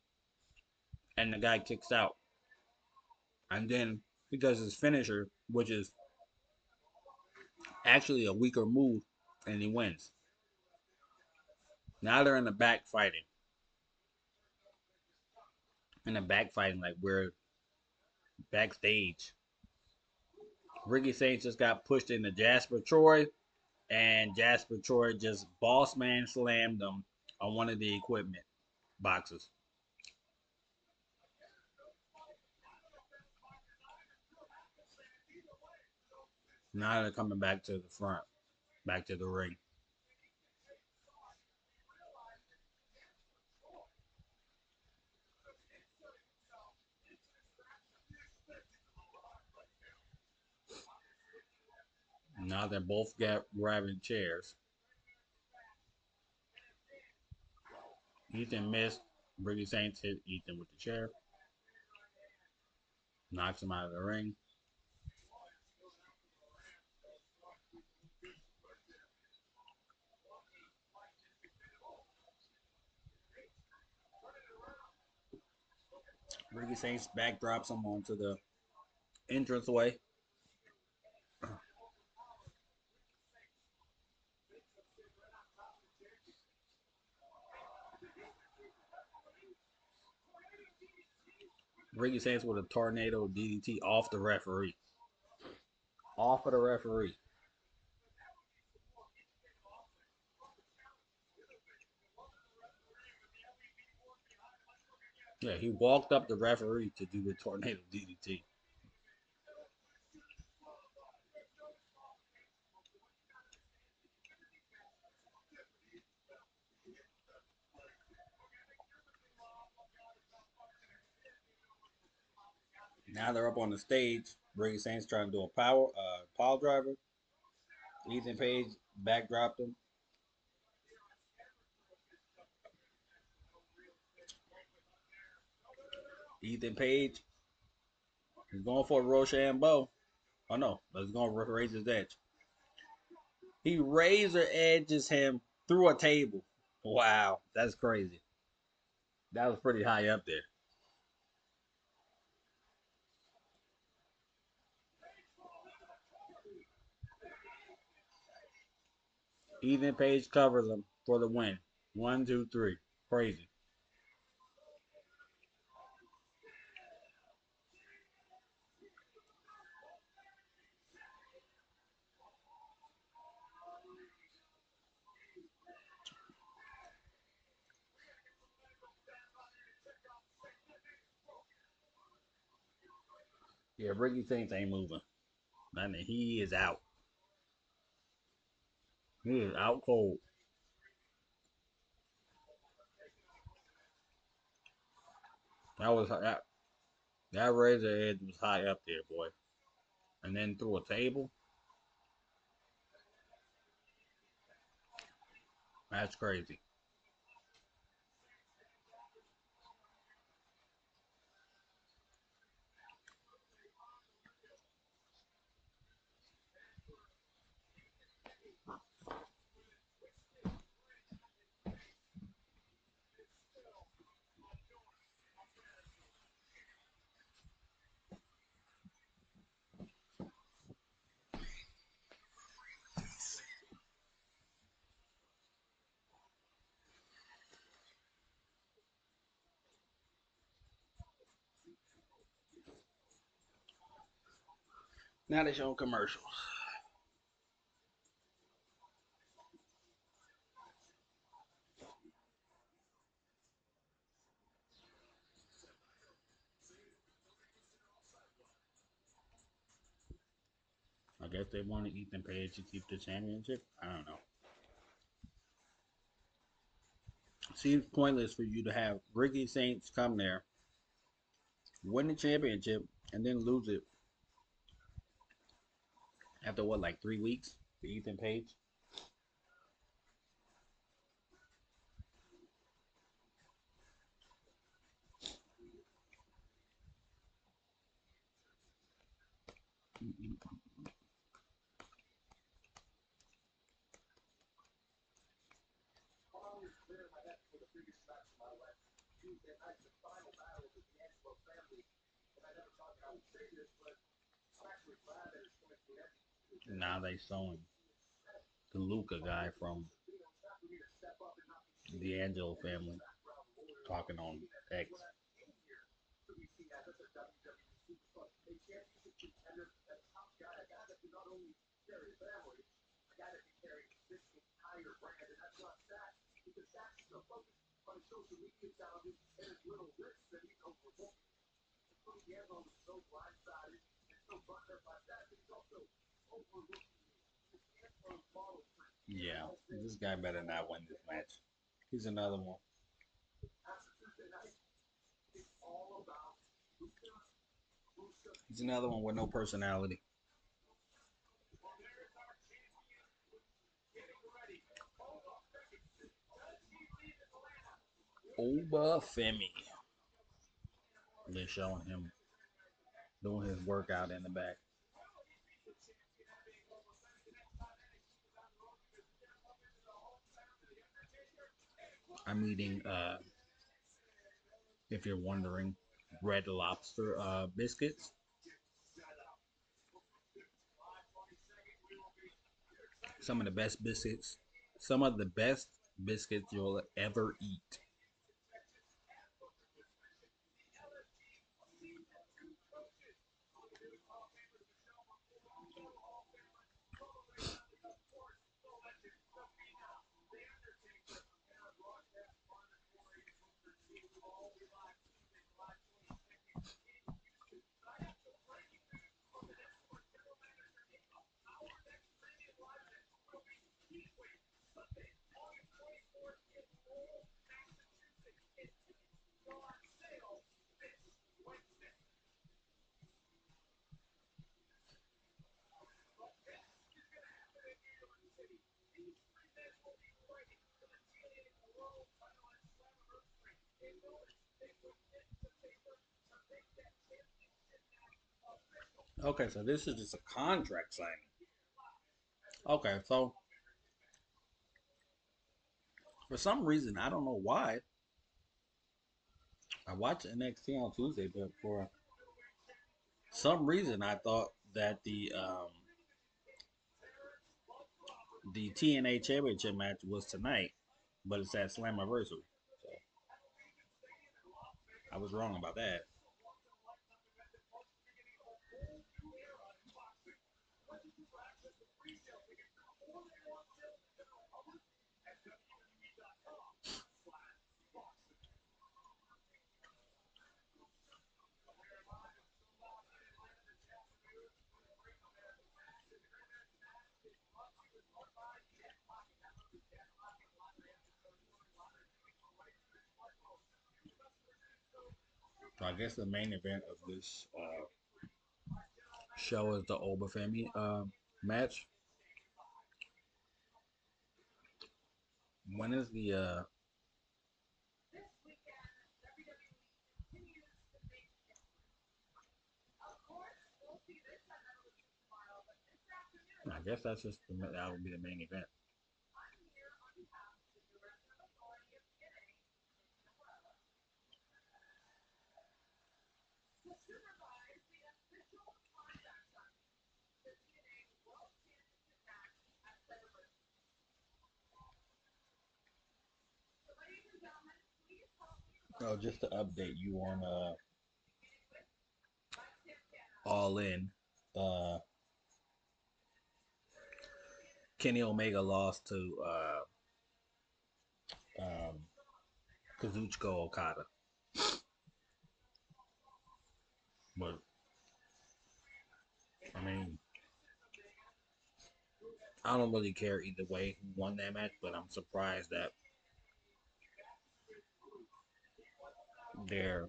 and the guy kicks out, and then he does his finisher, which is actually a weaker move, and he wins. Now they're in the back fighting, like where backstage. Ricky Saints just got pushed into Jasper Troy, and Jasper Troy just boss man slammed him on one of the equipment boxes. Now they're coming back to the front, back to the ring. Now they're both grabbing chairs. Ethan missed. Ricky Saints hit Ethan with the chair, knocks him out of the ring. Ricky Saints backdrops him onto the entranceway. Ricky Saints with a tornado DDT off the referee. Off of the referee. Yeah, he walked up the referee to do the tornado DDT. Now they're up on the stage. Ricky Saints trying to do a power driver. Ethan Page backdropped him. Ethan Page is going for a Rochambeau. Oh no, but he's going to raise his edge. He razor edges him through a table. Wow, that's crazy. That was pretty high up there. Ethan Page covers him for the win. One, two, three. Crazy. Yeah, Ricky Saints ain't moving. I mean, he is out. He is out cold. That razor edge was high up there, boy. And then through a table. That's crazy. Now they showing commercials. I guess they wanted Ethan Page to keep the championship. I don't know. Seems pointless for you to have Ricky Saints come there, win the championship, and then lose it after what, like 3 weeks to Ethan Page. Now they showing the Luca guy from the Angelo family talking on X. Yeah, this guy better not win this match. He's another one. He's another one with no personality. Oba Femi. They're showing him doing his workout in the back. I'm eating, if you're wondering, Red Lobster biscuits. Some of the best biscuits. Some of the best biscuits you'll ever eat. Okay, so this is just a contract signing. Okay, so for some reason, I don't know why, I watched NXT on Tuesday, but for some reason, I thought that the TNA Championship match was tonight, but it's at Slammiversary. So I was wrong about that. So I guess the main event of this show is the Oba Femi match. When is the I guess that's just that would be the main event. Oh, just to update you on All In. Uh, Kenny Omega lost to um, Kazuchika Okada, but I mean, I don't really care either way who won that match. But I'm surprised that they're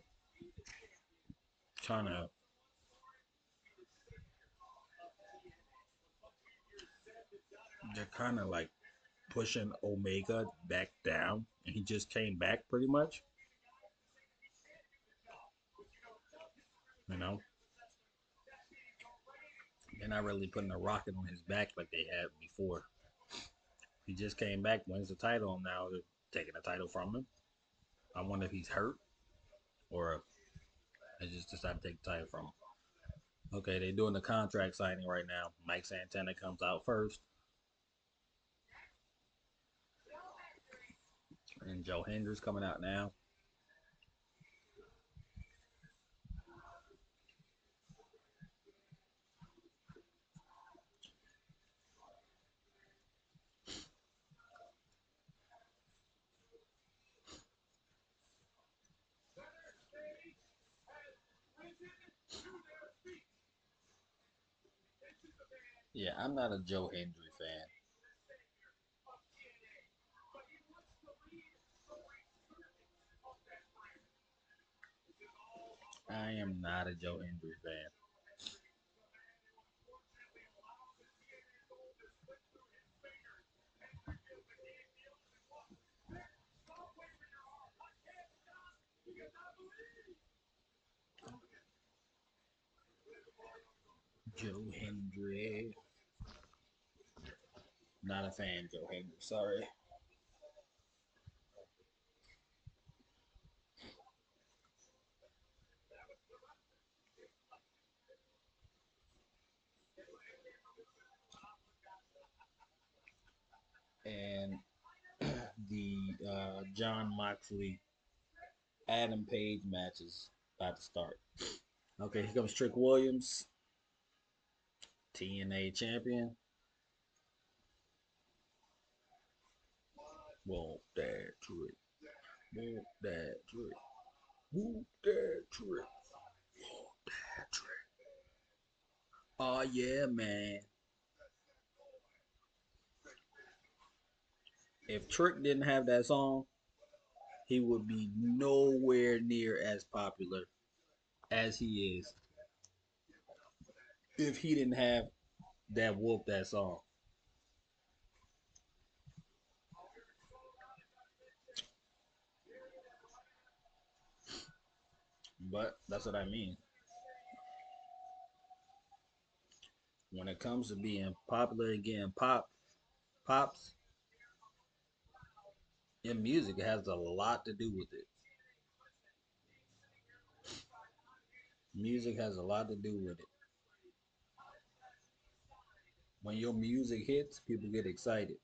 trying to they're kind of like pushing Omega back down, and he just came back pretty much. You know, they're not really putting a rocket on his back like they had before. He just came back, wins the title, and now they're taking the title from him. I wonder if he's hurt or if they just decided to take the title from him. Okay, they're doing the contract signing right now. Mike Santana comes out first, and Joe Hendricks coming out now. Yeah, I'm not a Joe Hendry fan. I am not a Joe Hendry fan. Joe Hendry. Not a fan, Joe Hendry. Sorry. And the John Moxley Adam Page match is about to start. Okay, here comes Trick Williams, TNA champion. Whoop that trick. Whoop that trick. Whoop that trick. Whoop that trick. Oh yeah, man. If Trick didn't have that song, he would be nowhere near as popular as he is if he didn't have that whoop that song. But that's what I mean. When it comes to being popular and getting pops, in music it has a lot to do with it. Music has a lot to do with it. When your music hits, people get excited.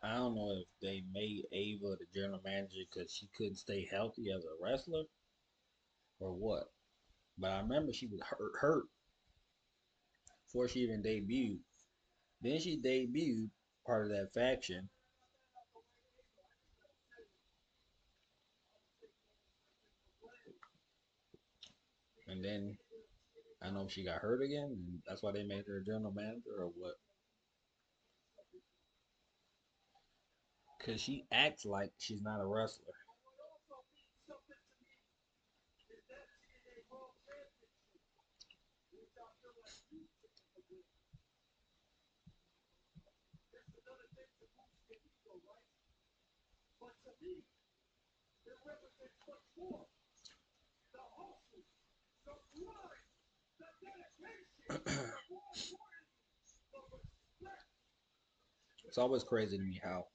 I don't know if they made Ava the general manager because she couldn't stay healthy as a wrestler or what. But I remember she was hurt before she even debuted. Then she debuted part of that faction, and then I don't know if she got hurt again, and that's why they made her a general manager or what. Because she acts like she's not a wrestler. It's always crazy to me how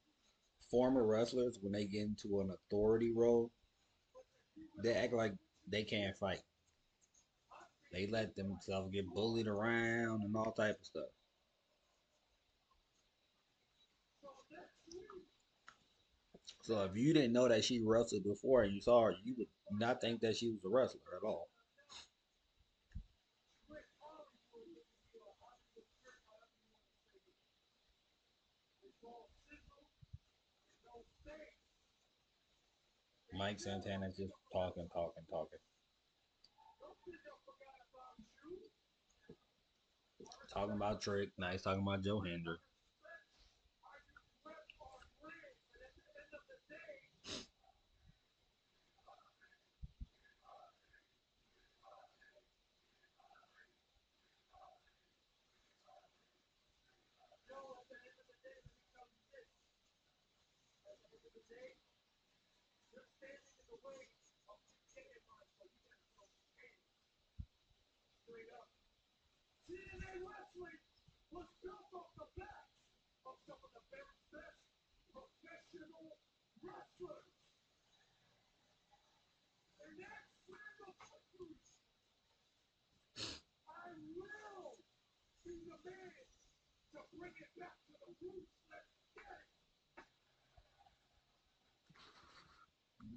former wrestlers, when they get into an authority role, they act like they can't fight. They let themselves get bullied around and all type of stuff. So if you didn't know that she wrestled before and you saw her, you would not think that she was a wrestler at all. Mike Santana's just talking, talking, talking. Talking about Trick. Now he's talking about Joe Hendry.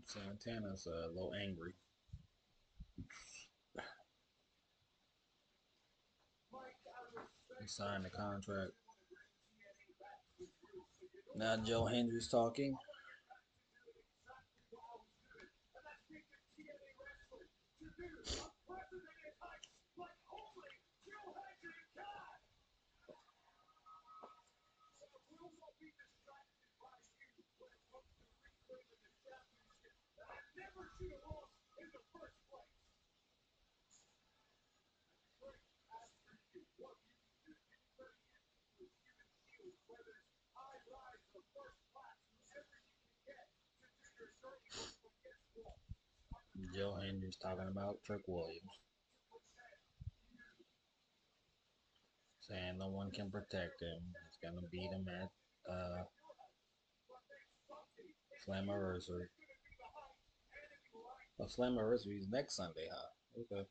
Santana's a little angry. He signed the contract. Now Joe Hendry's talking. Joe Hendry's talking about Trick Williams, saying no one can protect him. He's gonna beat him at Slammiversary. Well, Slammiversary is next Sunday, huh? Okay.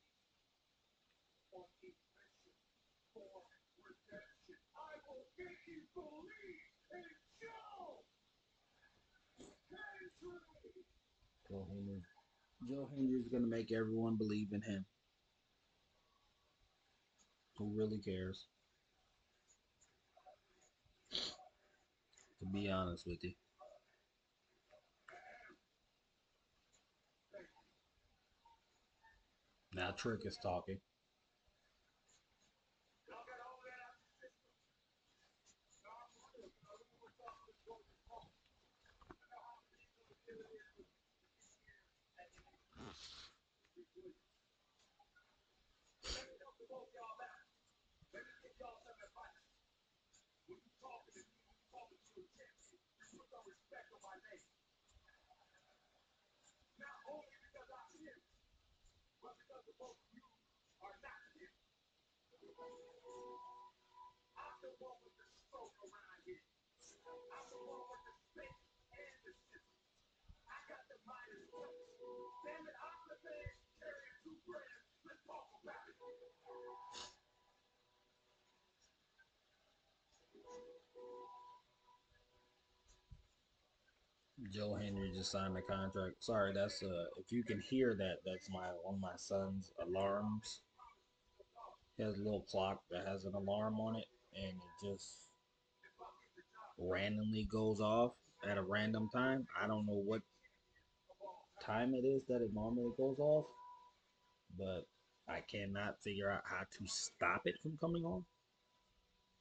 Joe Hendry. Joe Hendry's gonna make everyone believe in him. Who really cares? To be honest with you. Now Trick is talking. Joe Henry just signed the contract. Sorry, that's if you can hear that, that's my one of my son's alarms. He has a little clock that has an alarm on it, and it just randomly goes off at a random time. I don't know what time it is that it normally goes off, but I cannot figure out how to stop it from coming on.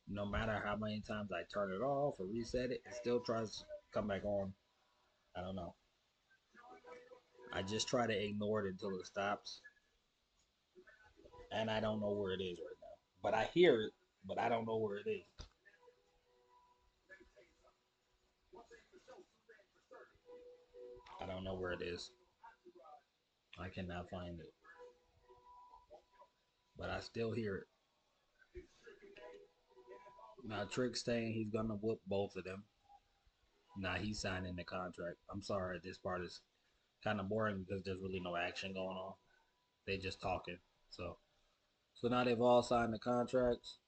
No matter how many times I turn it off or reset it, it still tries to come back on. I don't know. I just try to ignore it until it stops, and I don't know where it is right now. But I hear it, but I don't know where it is. I don't know where it is. I cannot find it, but I still hear it. Now Trick's saying he's gonna whoop both of them. Now he's signing the contract. I'm sorry, this part is kind of boring because there's really no action going on. They just talking. So now they've all signed the contracts.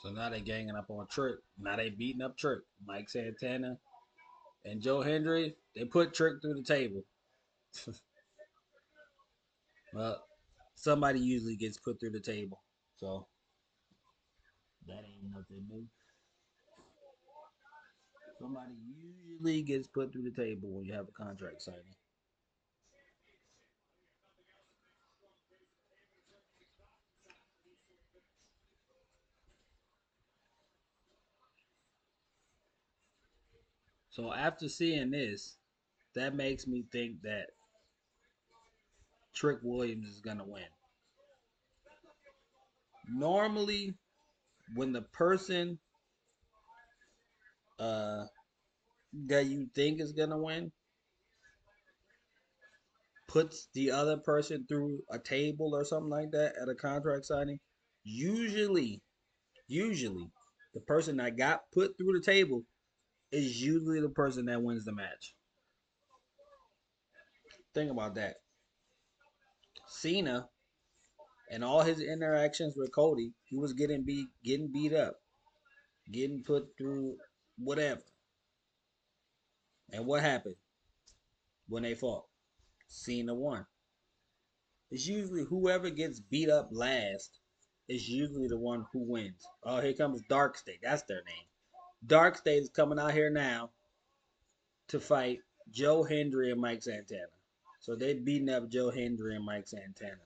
So now they ganging up on Trick. Now they beating up Trick. Mike Santana and Joe Hendry. They put Trick through the table. Well, somebody usually gets put through the table. So that ain't nothing new. Somebody usually gets put through the table when you have a contract signing. So after seeing this, that makes me think that Trick Williams is gonna win. Normally, when the person that you think is gonna win puts the other person through a table or something like that at a contract signing, usually, usually, the person that got put through the table is usually the person that wins the match. Think about that. Cena and all his interactions with Cody, he was getting beat up, getting put through whatever. And what happened when they fought? Cena won. It's usually whoever gets beat up last is usually the one who wins. Oh, here comes Dark State. That's their name. Dark State is coming out here now to fight Joe Hendry and Mike Santana. So they're beating up Joe Hendry and Mike Santana now.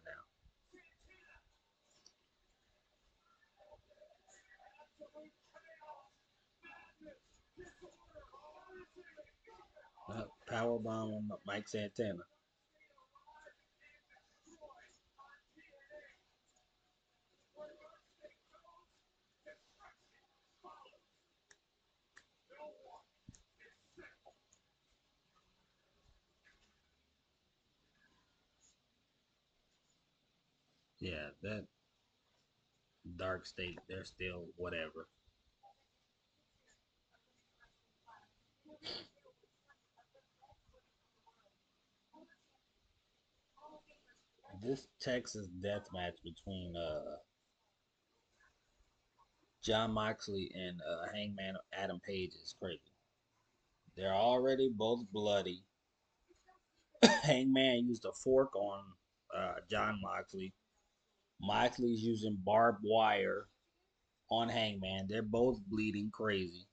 Power bomb on Mike Santana. Yeah, that Dark State, they're still whatever. This Texas death match between John Moxley and Hangman Adam Page is crazy. They're already both bloody. Hangman used a fork on John Moxley. Moxley's using barbed wire on Hangman. They're both bleeding crazy.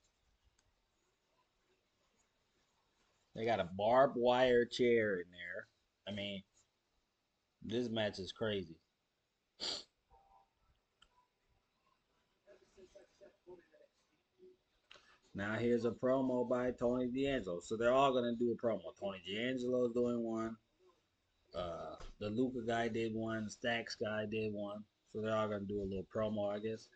They got a barbed wire chair in there. I mean, this match is crazy. Now here's a promo by Tony D'Angelo. So they're all gonna do a promo. Tony D'Angelo's doing one. The Luca guy did one. Stacks guy did one. So they're all gonna do a little promo, I guess.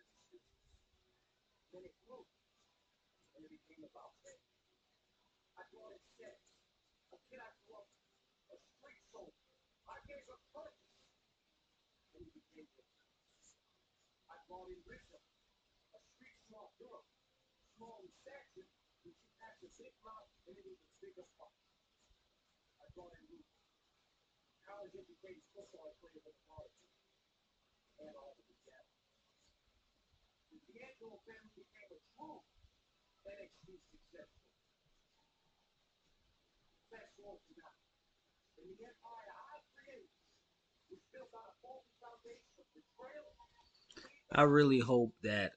I really hope that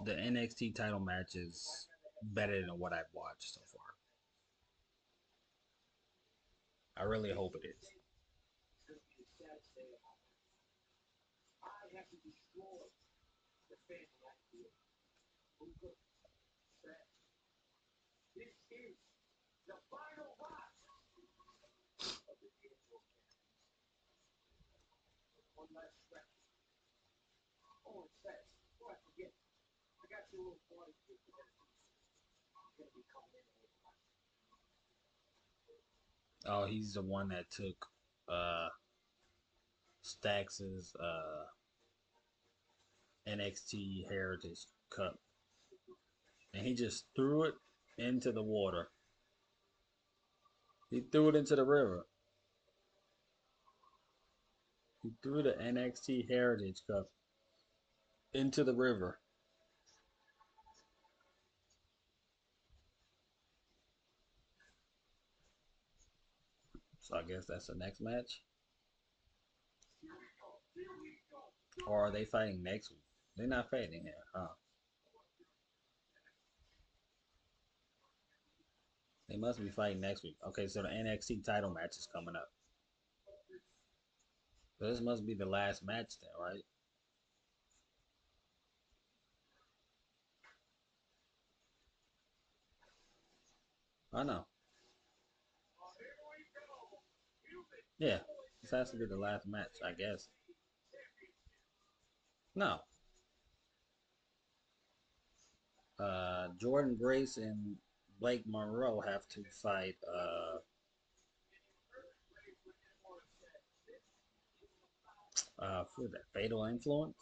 the NXT title match is better than what I've watched so far. I really hope it is. Oh, he's the one that took uh Stax's NXT Heritage Cup and he just threw it into the water. He threw it into the river. He threw the NXT Heritage Cup into the river. So I guess that's the next match. Or are they fighting next week? They're not fighting here, huh? They must be fighting next week. Okay, so the NXT title match is coming up. So this must be the last match then, right? I know. Yeah, this has to be the last match, I guess. No. Jordan Grace and Blake Monroe have to fight for that Fatal Influence.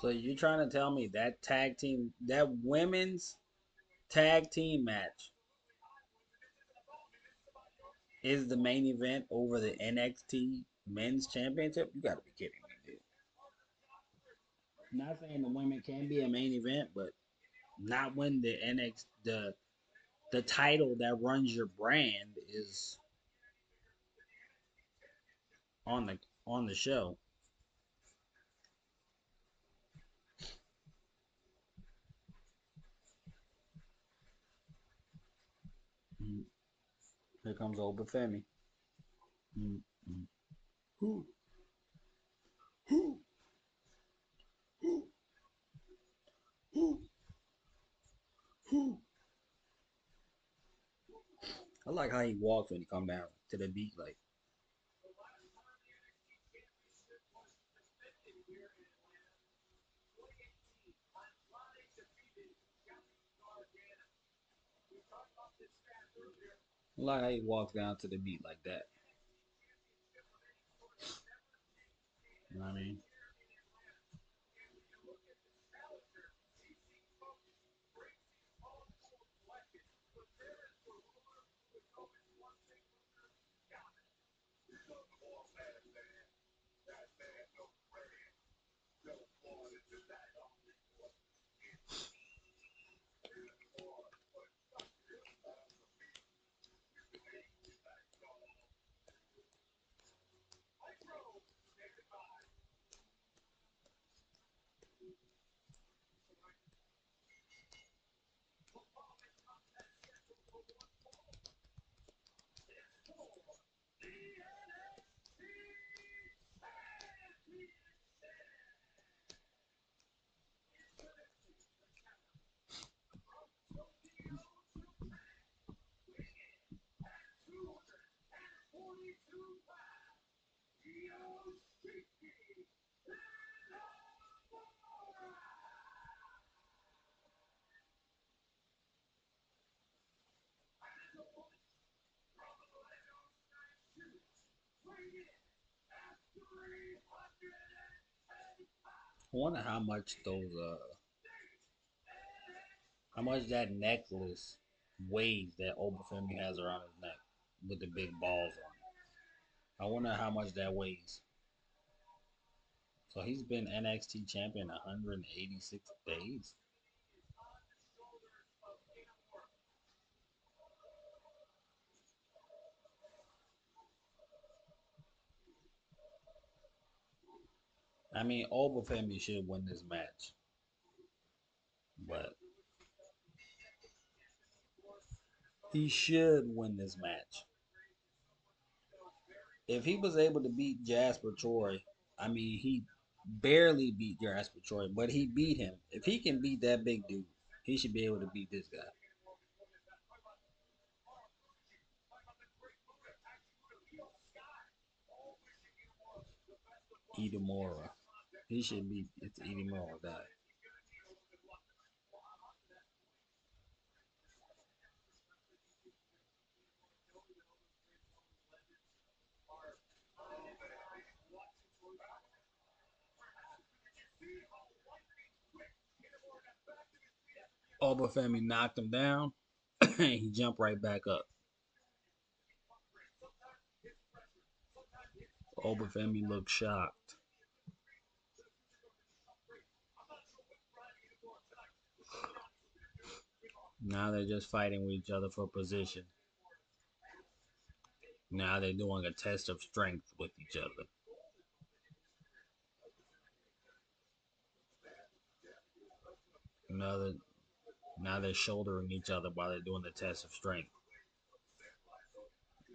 So you're trying to tell me that tag team, that women's tag team match is the main event over the NXT Men's Championship? You gotta be kidding me, dude. Not saying the women can be a main event, but not when the NXT the title that runs your brand is on the show. Mm. Here comes old Bafemi. Mm, mm. Who, who, who, who, who. I like how he walks when he come down to the beat. Like, I like how he walks down to the beat like that. You know what I mean? I wonder how much that necklace weighs that Obafemi has around his neck with the big balls on it. I wonder how much that weighs. So he's been NXT champion 186 days. I mean, Obafemi should win this match, but he should win this match. If he was able to beat Jasper Troy, I mean, he barely beat Jasper Troy, but he beat him. If he can beat that big dude, he should be able to beat this guy. Edamora. He should be. It's Edamora guy. Obafemi knocked him down. He jumped right back up. Obafemi looked shocked. Now they're just fighting with each other for position. Now they're doing a test of strength with each other. Now they're, now they're shouldering each other while they're doing the test of strength.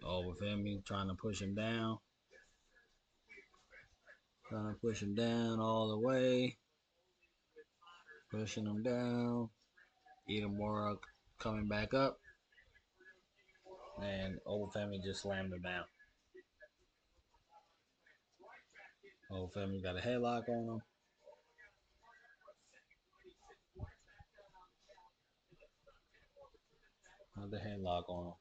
Obafemi trying to push him down. Trying to push him down all the way. Pushing him down. Edamura coming back up. And Obafemi just slammed him down. Obafemi got a headlock on him. Another headlock on him.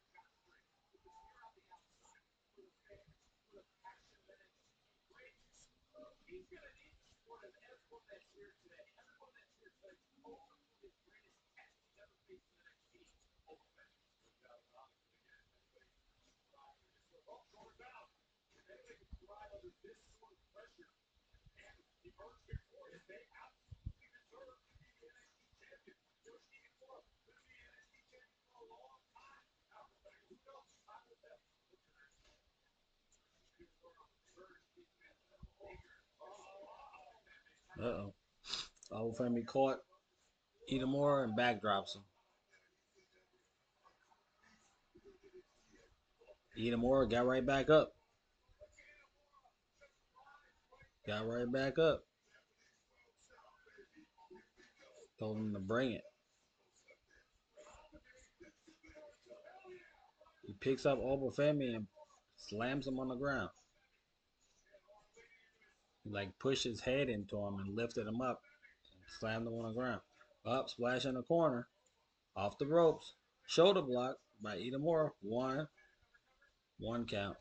Uh-oh. Old Family caught Itamura and backdrops him. Itamura got right back up. Got right back up. Told him to bring it. He picks up Obafemi and slams him on the ground. He like pushed his head into him and lifted him up and slammed him on the ground. Up, splash in the corner. Off the ropes. Shoulder block by Itamura. One count.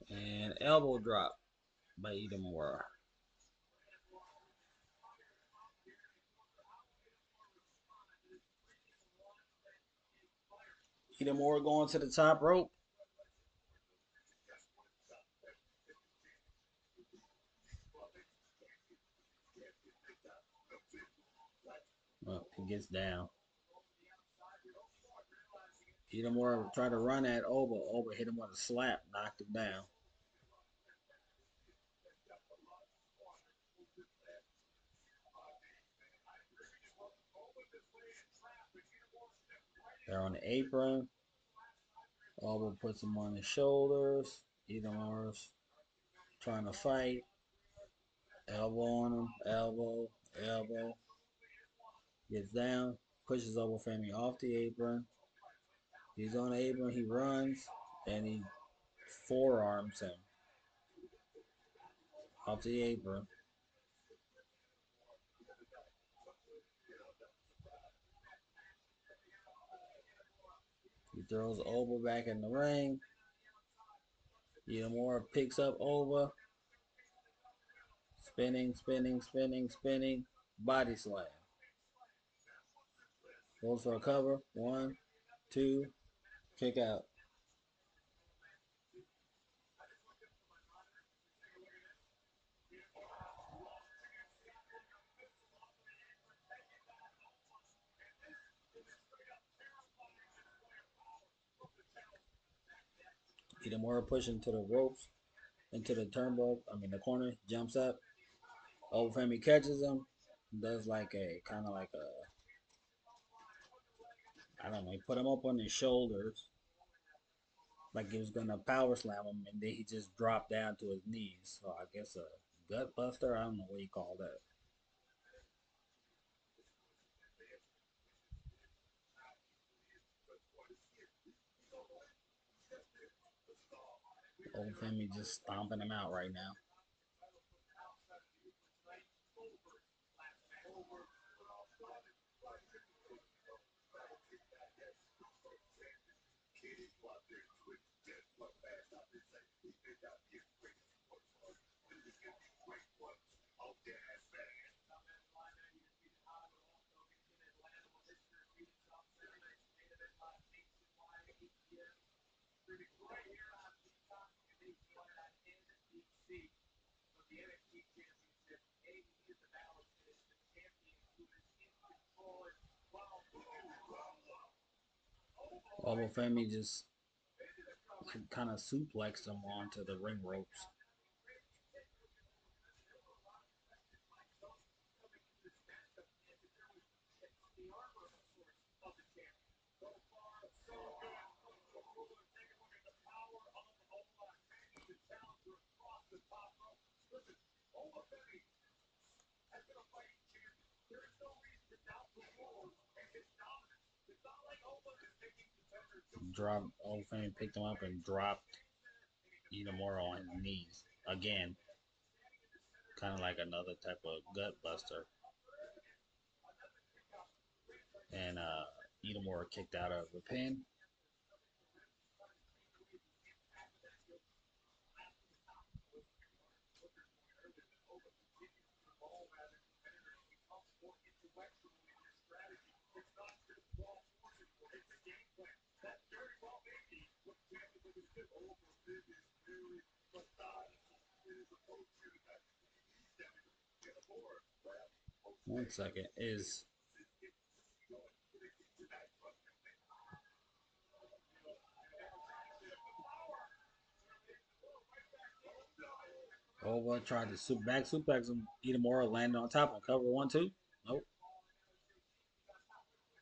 And elbow drop by Itamura. Itamura going to the top rope. Well, he gets down. Itamura tried to run at Oba. Oba hit him with a slap, knocked him down. They're on the apron. Oba puts him on his shoulders. Itamura's trying to fight. Elbow on him. Elbow. Elbow. Gets down. Pushes Obafemi off the apron. He's on the apron. He runs. And he forearms him off the apron. He throws Oba back in the ring. Itamura picks up Oba. Spinning, spinning, spinning, spinning. Body slam. Goes for a cover. One, two, kick out. Itamura pushing to the ropes, into the turnbuckle. The corner. Jumps up. Obafemi catches him. Does like a kind of like a, I don't know. He put him up on his shoulders, like he was gonna power slam him, and then he just dropped down to his knees. So I guess a gut buster. I don't know what you call that. Obafemi just stomping him out right now. Obafemi just kind of suplexed him onto the ring ropes. Dropped Obafemi, picked him up and dropped Itamura on his knees again. Kind of like another type of gut buster. And Itamura kicked out of the pin. One second. Is Ova tried to back suplex him. Itamura landed on top and cover 1, 2. Nope.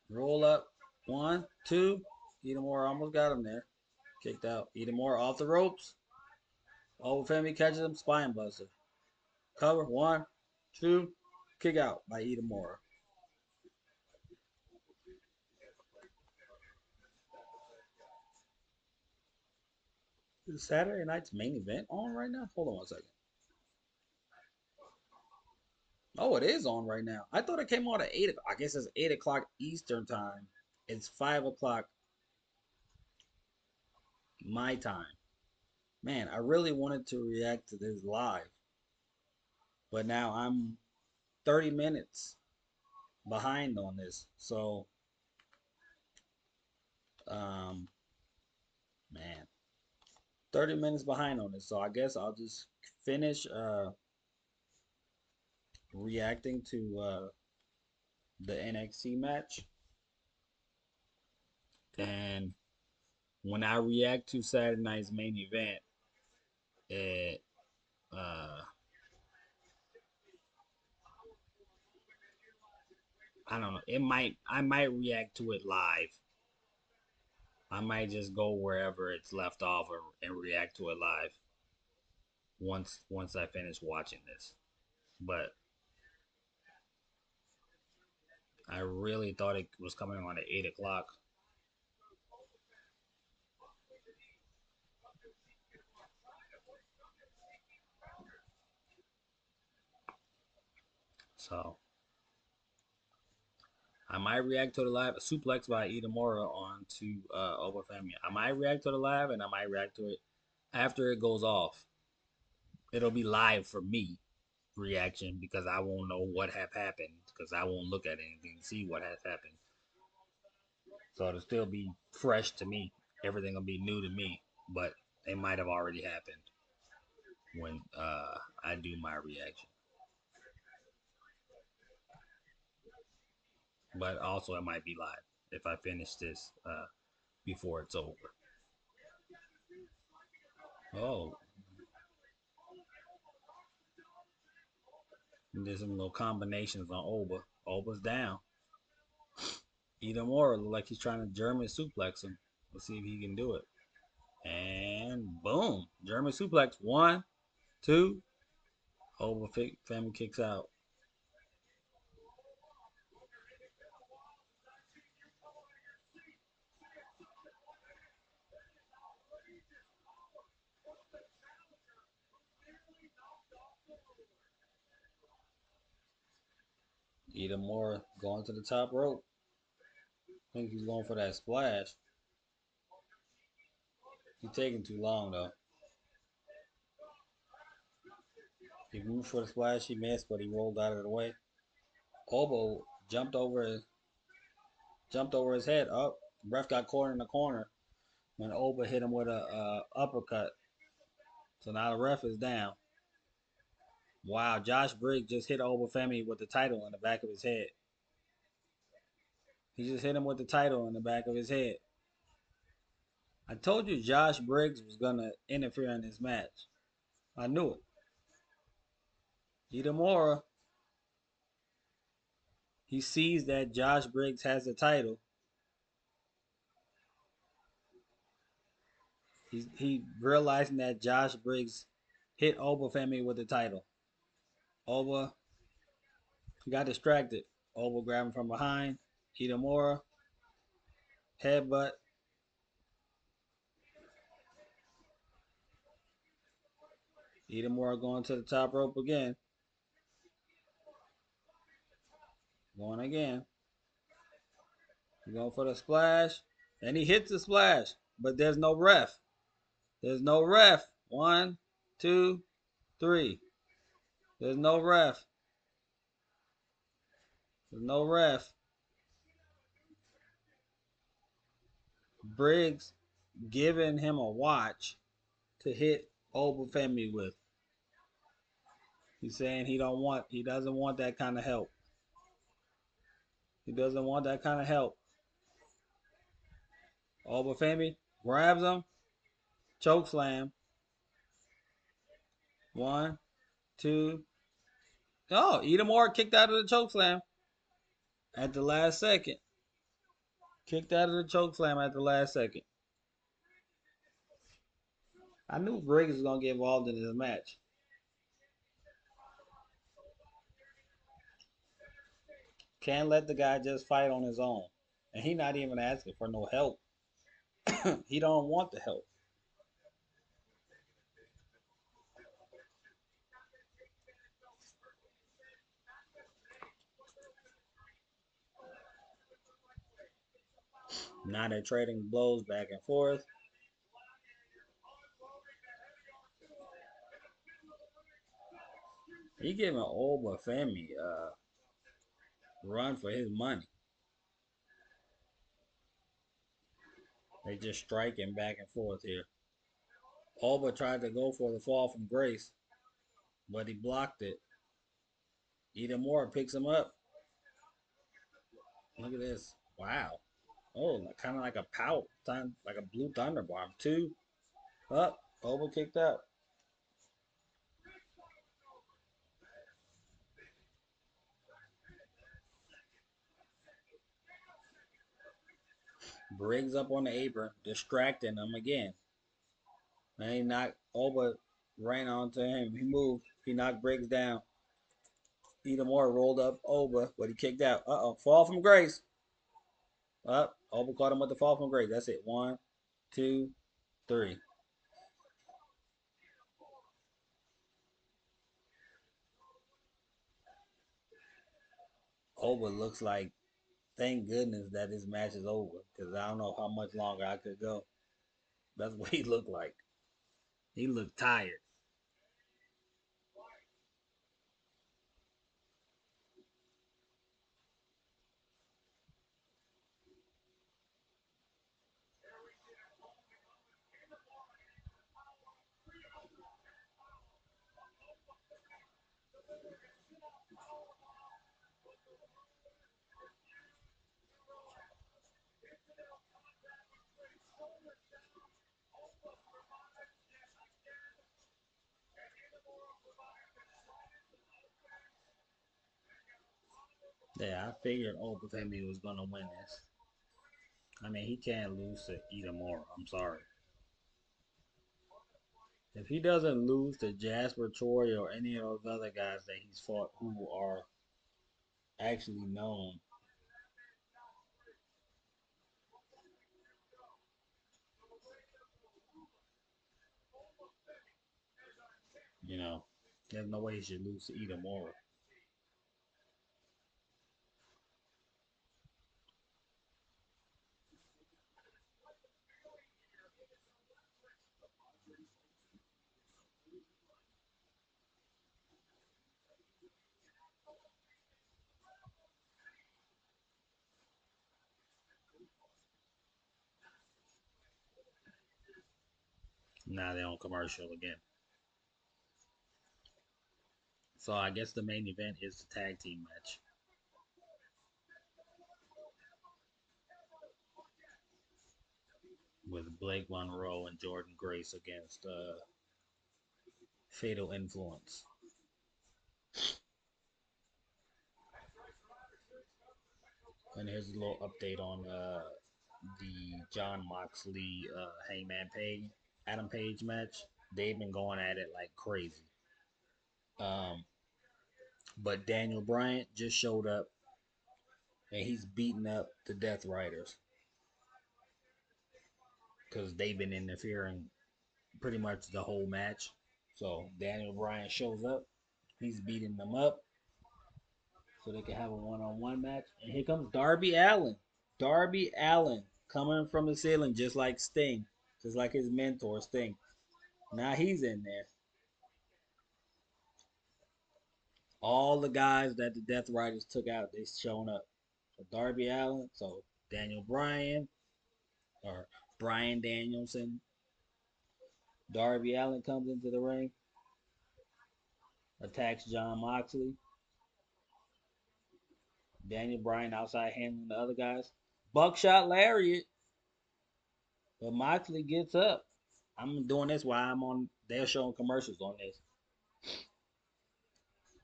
Roll up. 1, 2. Itamura almost got him there. Kicked out. Itamura off the ropes. Family catches him. Spine buster. Cover. 1, 2. Kick out by Itamura. Is Saturday night's main event on right now? Hold on 1 second. Oh, it is on right now. I thought it came on at 8 o'clock. I guess it's 8 o'clock Eastern time. It's 5 o'clock my time. Man, I really wanted to react to this live, but now I'm 30 minutes behind on this. So, um, man, 30 minutes behind on this. So I guess I'll just finish reacting to the NXT match. And when I react to Saturday night's main event, it uh I don't know. I might react to it live. I might just go wherever it's left off and react to it live once I finish watching this. But I really thought it was coming on at 8 o'clock. So I might react to the live suplex by Itamura onto Oba Family. I might react to the live and I might react to it after it goes off. It'll be live for me reaction because I won't know what have happened because I won't look at anything to see what has happened. So it'll still be fresh to me. Everything will be new to me, but it might have already happened when I do my reaction. But also, it might be live if I finish this before it's over. Oh, and there's some little combinations on Oba. Oba's down. Itamura look like he's trying to German suplex him. Let's see if he can do it. And boom, German suplex. 1, 2. Oba family kicks out. Itamura going to the top rope. I think he's going for that splash. He's taking too long though. He moved for the splash, he missed, but he rolled out of the way. Obo jumped over his head. Up, ref got caught in the corner when Oba hit him with a uppercut. So now the ref is down. Wow, Josh Briggs just hit Oba Femi with the title in the back of his head. He just hit him with the title in the back of his head. I told you Josh Briggs was gonna interfere in this match. I knew it. Itamura, he sees that Josh Briggs has the title. He realizing that Josh Briggs hit Oba Femi with the title. Oba got distracted. Oba grabbed him from behind. Itamura, headbutt. Itamura going to the top rope again. Going again. He's going for the splash. And he hits the splash. But there's no ref. There's no ref. 1, 2, 3. There's no ref. There's no ref. Briggs giving him a watch to hit Obafemi with. He's saying he doesn't want that kind of help. He doesn't want that kind of help. Obafemi grabs him, choke slam. 1, 2. Oh, Edamore kicked out of the choke slam at the last second. Kicked out of the choke slam at the last second. I knew Briggs was gonna get involved in this match. Can't let the guy just fight on his own. And he not even asking for no help. He don't want the help. Now they're trading blows back and forth. He giving Obafemi run for his money. They just striking back and forth here. Oba tried to go for the fall from grace, but he blocked it. Edamore picks him up. Look at this. Wow. Oh, kind of like a pout, like a blue thunder bomb. 2 up. Oba kicked out. Briggs up on the apron, distracting him again. And he knocked Oba, ran onto him. He moved. He knocked Briggs down. Edamore rolled up Oba, but he kicked out. Fall from grace. Up. Oba caught him with the fall from grace. That's it. 1, 2, 3. Oba looks like, thank goodness that this match is over, because I don't know how much longer I could go. That's what he looked like. He looked tired. Yeah, I figured Obafemi was gonna win this. I mean, he can't lose to Edamore. I'm sorry. If he doesn't lose to Jasper Troy or any of those other guys that he's fought who are actually known, you know, there's no way he should lose to Edamore. Now they're on commercial again. So I guess the main event is the tag team match with Blake Monroe and Jordan Grace against Fatal Influence. And here's a little update on the John Moxley Hangman Page Adam Page match. They've been going at it like crazy. Um, but Daniel Bryant just showed up and he's beating up the Death Riders because they've been interfering pretty much the whole match. So Daniel Bryan shows up, he's beating them up so they can have a one-on-one match. And here comes Darby Allin. Darby Allin coming from the ceiling just like Sting, just like his mentor Sting. Now he's in there. All the guys that the Death Riders took out, they shown up. So Darby Allin, so Daniel Bryan or Bryan Danielson. Darby Allin comes into the ring, attacks Jon Moxley. Daniel Bryan outside handling the other guys. Buckshot Lariat, but Moxley gets up. I'm doing this while I'm on. They're showing commercials on this.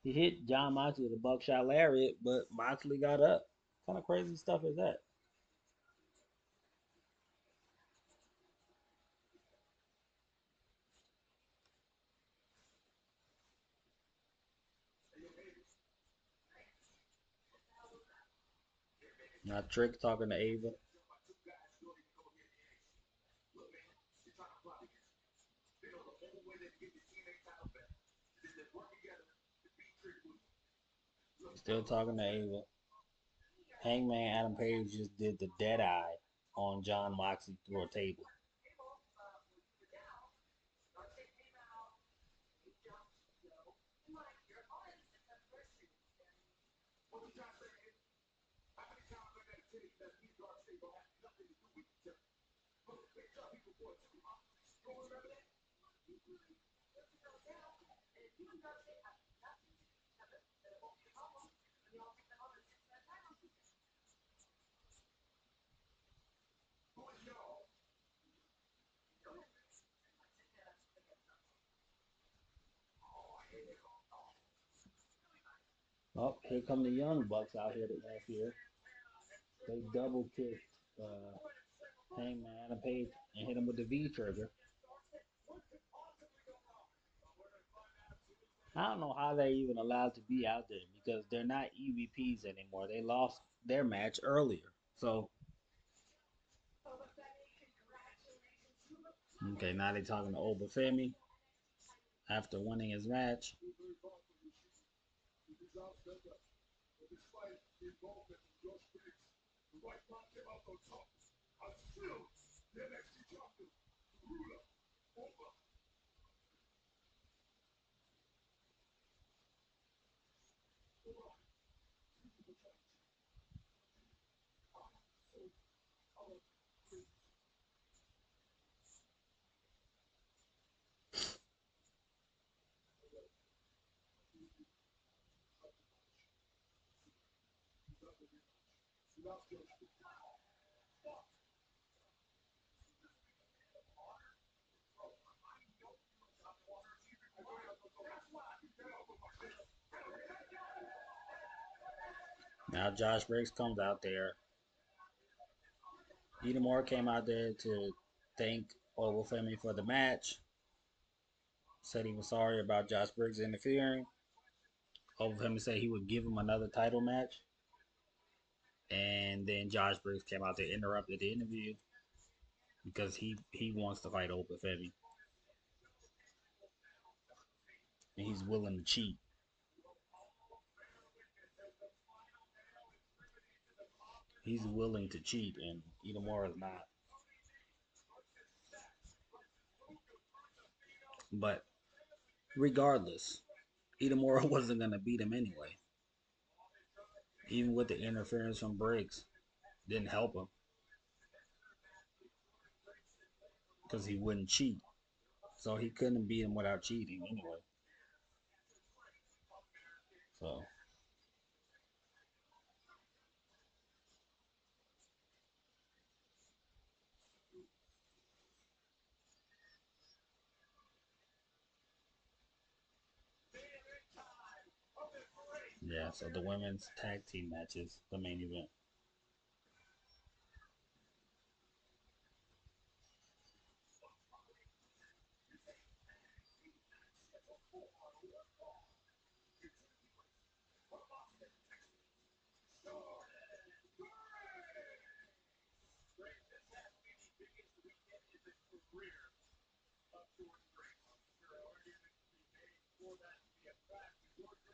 He hit Jon Moxley with a buckshot lariat, but Moxley got up. What kind of crazy stuff is that? Now Trick talking to Ava. Still talking to Ava. Hangman Adam Page just did the dead eye on Jon Moxley through a table. Oh, here come the Young Bucks out here last year. They double kicked Hangman Adam Page and hit him with the V trigger. I don't know how they even allowed to be out there because they're not EVPs anymore. They lost their match earlier. So, okay, now they're talking to Obafemi after winning his match. Now Josh Briggs comes out there. Edamore came out there to thank Obafemi for the match. Said he was sorry about Josh Briggs interfering. Obafemi said he would give him another title match. And then Josh Briggs came out there, interrupted the interview because he wants to fight Obafemi. And he's willing to cheat. He's willing to cheat, and Edamore is not. But regardless, Edamura wasn't going to beat him anyway. Even with the interference from Briggs, didn't help him because he wouldn't cheat. So he couldn't beat him without cheating anyway. So yeah, so the women's tag team matches, the main event.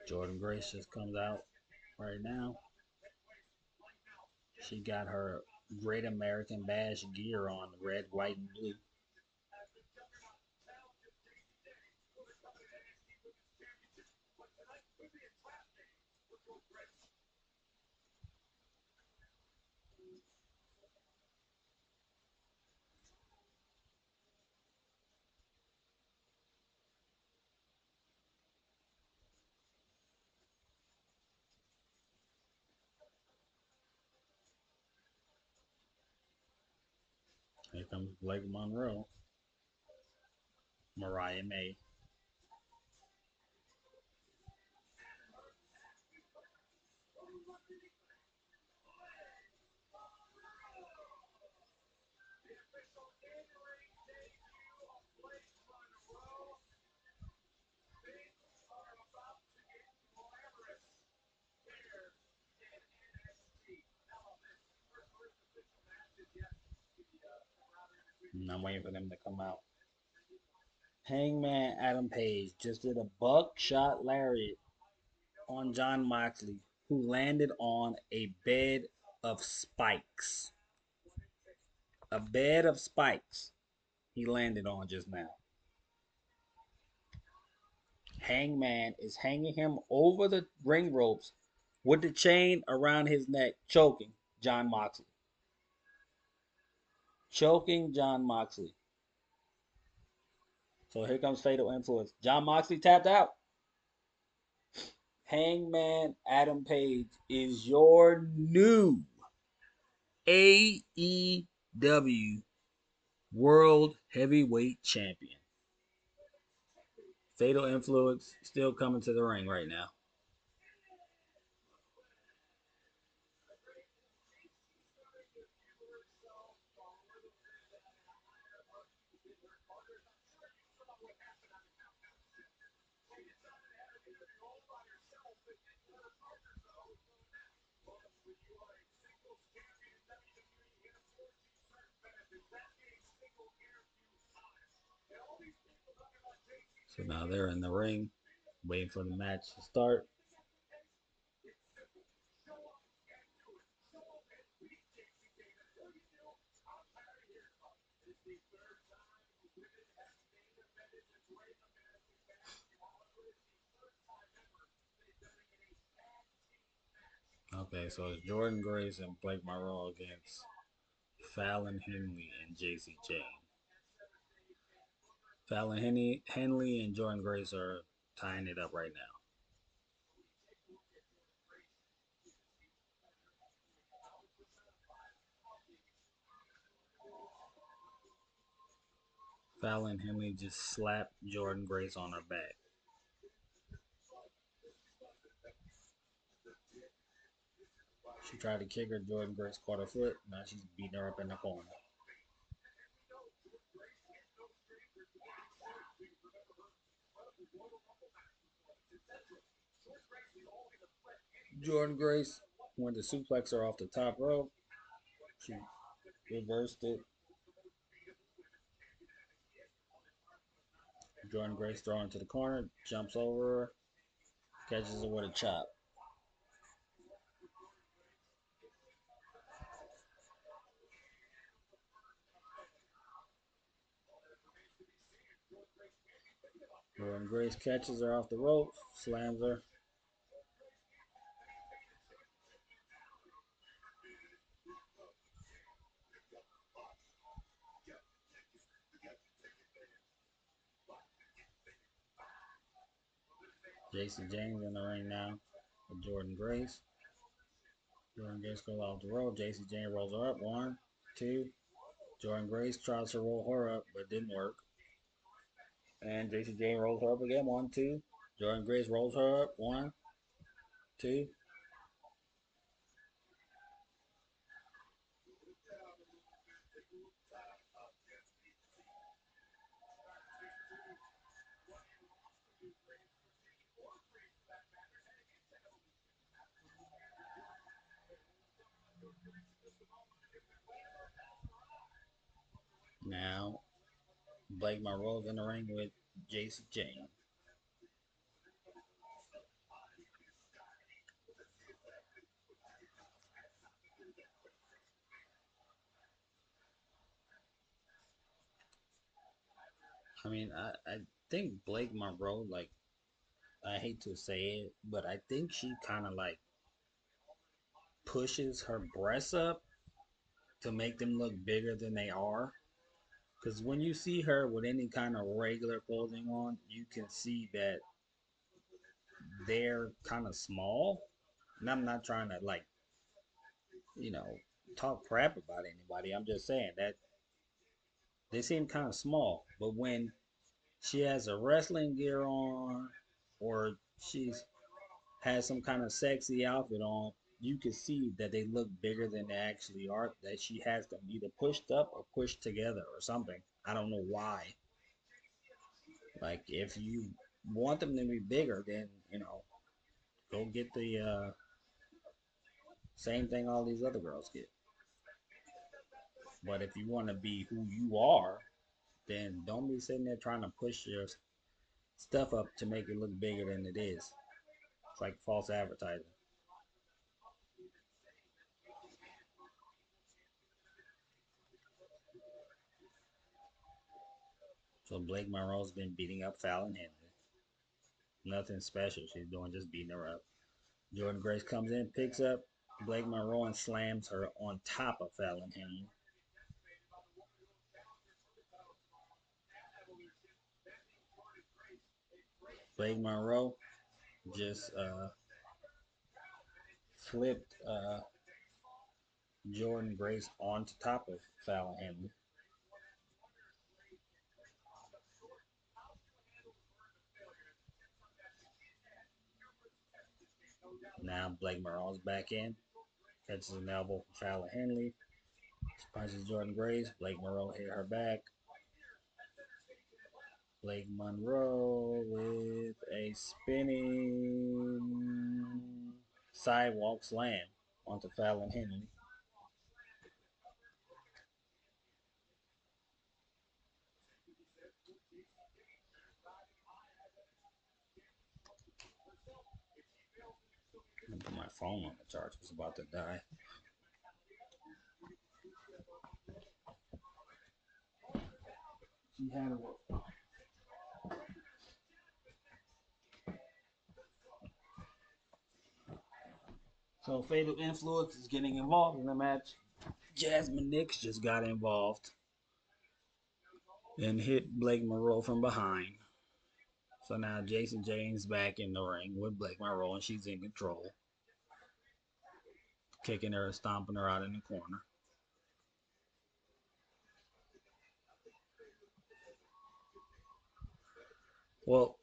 Jordan Grace just comes out right now. She got her Great American Bash gear on, red, white, and blue. Here comes Blake Monroe, Mariah May. And I'm waiting for them to come out. Hangman Adam Page just did a buckshot lariat on John Moxley, who landed on a bed of spikes. A bed of spikes he landed on just now. Hangman is hanging him over the ring ropes with the chain around his neck, choking John Moxley. Choking John Moxley. So here comes Fatal Influence. John Moxley tapped out. Hangman Adam Page is your new AEW World Heavyweight Champion. Fatal Influence still coming to the ring right now. So now they're in the ring, waiting for the match to start. Okay, so it's Jordan Grace and Blake Monroe against Fallon Henley and JC Jane. Fallon Henley and Jordan Grace are tying it up right now. Fallon Henley just slapped Jordan Grace on her back. She tried to kick her. Jordan Grace caught her foot. Now she's beating her up in the corner. Jordan Grace went to suplex her off the top rope. She reversed it. Jordan Grace throwing to the corner, jumps over her, catches her with a chop. Jordan Grace catches her off the rope, slams her. JC James in the ring now with Jordan Grace. Jordan Grace goes off the rope. JC James rolls her up. One, two. Jordan Grace tries to roll her up, but didn't work. And JC James rolls her up again. One, two. Jordan Grace rolls her up. One, two. Now, Blake Monroe's in the ring with JC James. I mean, I think Blake Monroe, like, I hate to say it, but I think she kind of like pushes her breasts up to make them look bigger than they are. Because when you see her with any kind of regular clothing on, you can see that they're kind of small. And I'm not trying to, like, you know, talk crap about anybody. I'm just saying that they seem kind of small. But when she has a wrestling gear on, or she's has some kind of sexy outfit on, you can see that they look bigger than they actually are. That she has them either pushed up or pushed together or something. I don't know why. Like, if you want them to be bigger, then go get the same thing all these other girls get. But if you want to be who you are, then don't be sitting there trying to push your stuff up to make it look bigger than it is. It's like false advertising. So Blake Monroe's been beating up Fallon Henley. Nothing special she's doing, just beating her up. Jordan Grace comes in, picks up Blake Monroe and slams her on top of Fallon Henley. Blake Monroe just flipped Jordan Grace onto top of Fallon Henley. Now Blake Monroe's back in, catches an elbow from Fallon Henley, punches Jordan Grace. Blake Monroe hit her back. Blake Monroe with a spinning sidewalk slam onto Fallon Henley. I put my phone on the charge. It's about to die. She had a So Fatal Influence is getting involved in the match. Jasmine Nix just got involved and hit Blake Monroe from behind. So now Jason James back in the ring with Blake Monroe, and she's in control, kicking her and stomping her out in the corner. Well,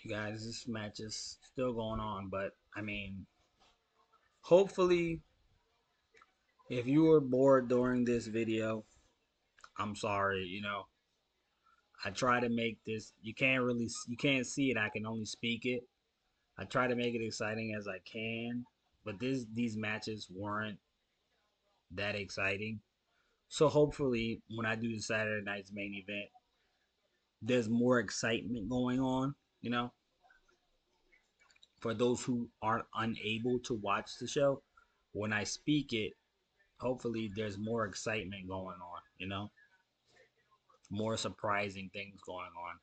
you guys, this match is still going on, but I mean, hopefully, if you were bored during this video, I'm sorry. I try to make this. You can't see it. I can only speak it. I try to make it exciting as I can, but these matches weren't that exciting. So hopefully, when I do the Saturday night's main event, there's more excitement going on. You know, for those who aren't unable to watch the show, when I speak it, hopefully there's more excitement going on. More surprising things going on.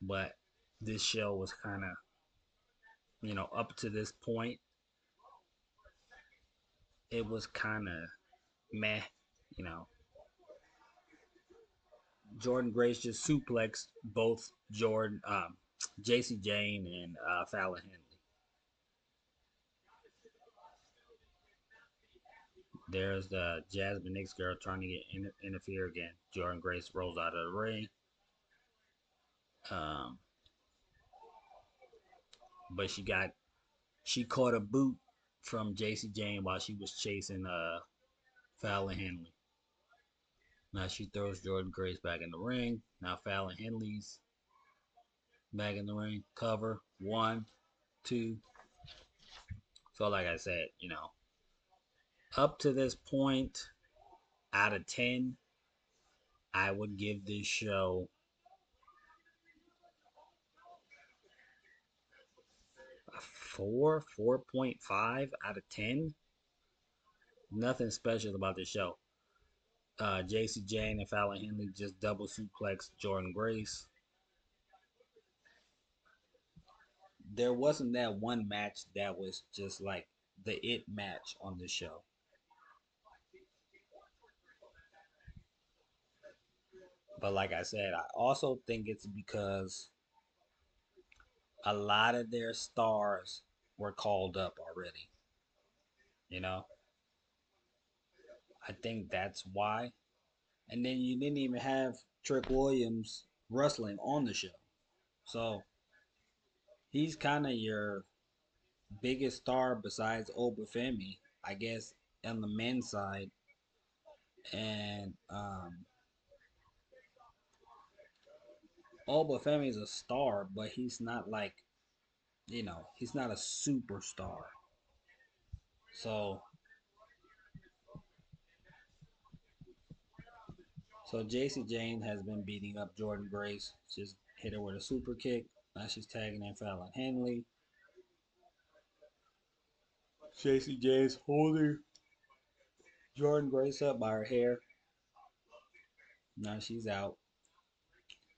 But this show was kind of, up to this point, it was kind of meh. You know, Jordan Grace just suplexed both JC Jane and Fallon Henley. There's the Jasmine Nix girl trying to get interfere again. Jordan Grace rolls out of the ring. Um, but she caught a boot from JC Jane while she was chasing Fallon Henley. Now she throws Jordan Grace back in the ring. Now Fallon Henley's back in the ring. Cover. 1, 2. So like I said, up to this point, out of 10, I would give this show a 4.5 out of 10. Nothing special about this show. JC Jane and Fallon Henley just double suplex Jordan Grace. There wasn't that one match that was just like the it match on the show. But like I said, I also think it's because a lot of their stars were called up already. You know, I think that's why. And then you didn't even have Trick Williams wrestling on the show. So he's kind of your biggest star besides Obafemi, I guess, on the men's side. And Obafemi is a star, but he's not like, he's not a superstar. So, so JC Jane has been beating up Jordan Grace. Just hit her with a super kick. Now she's tagging in Fallon Henley. JC Jane's holding Jordan Grace up by her hair. Now she's out.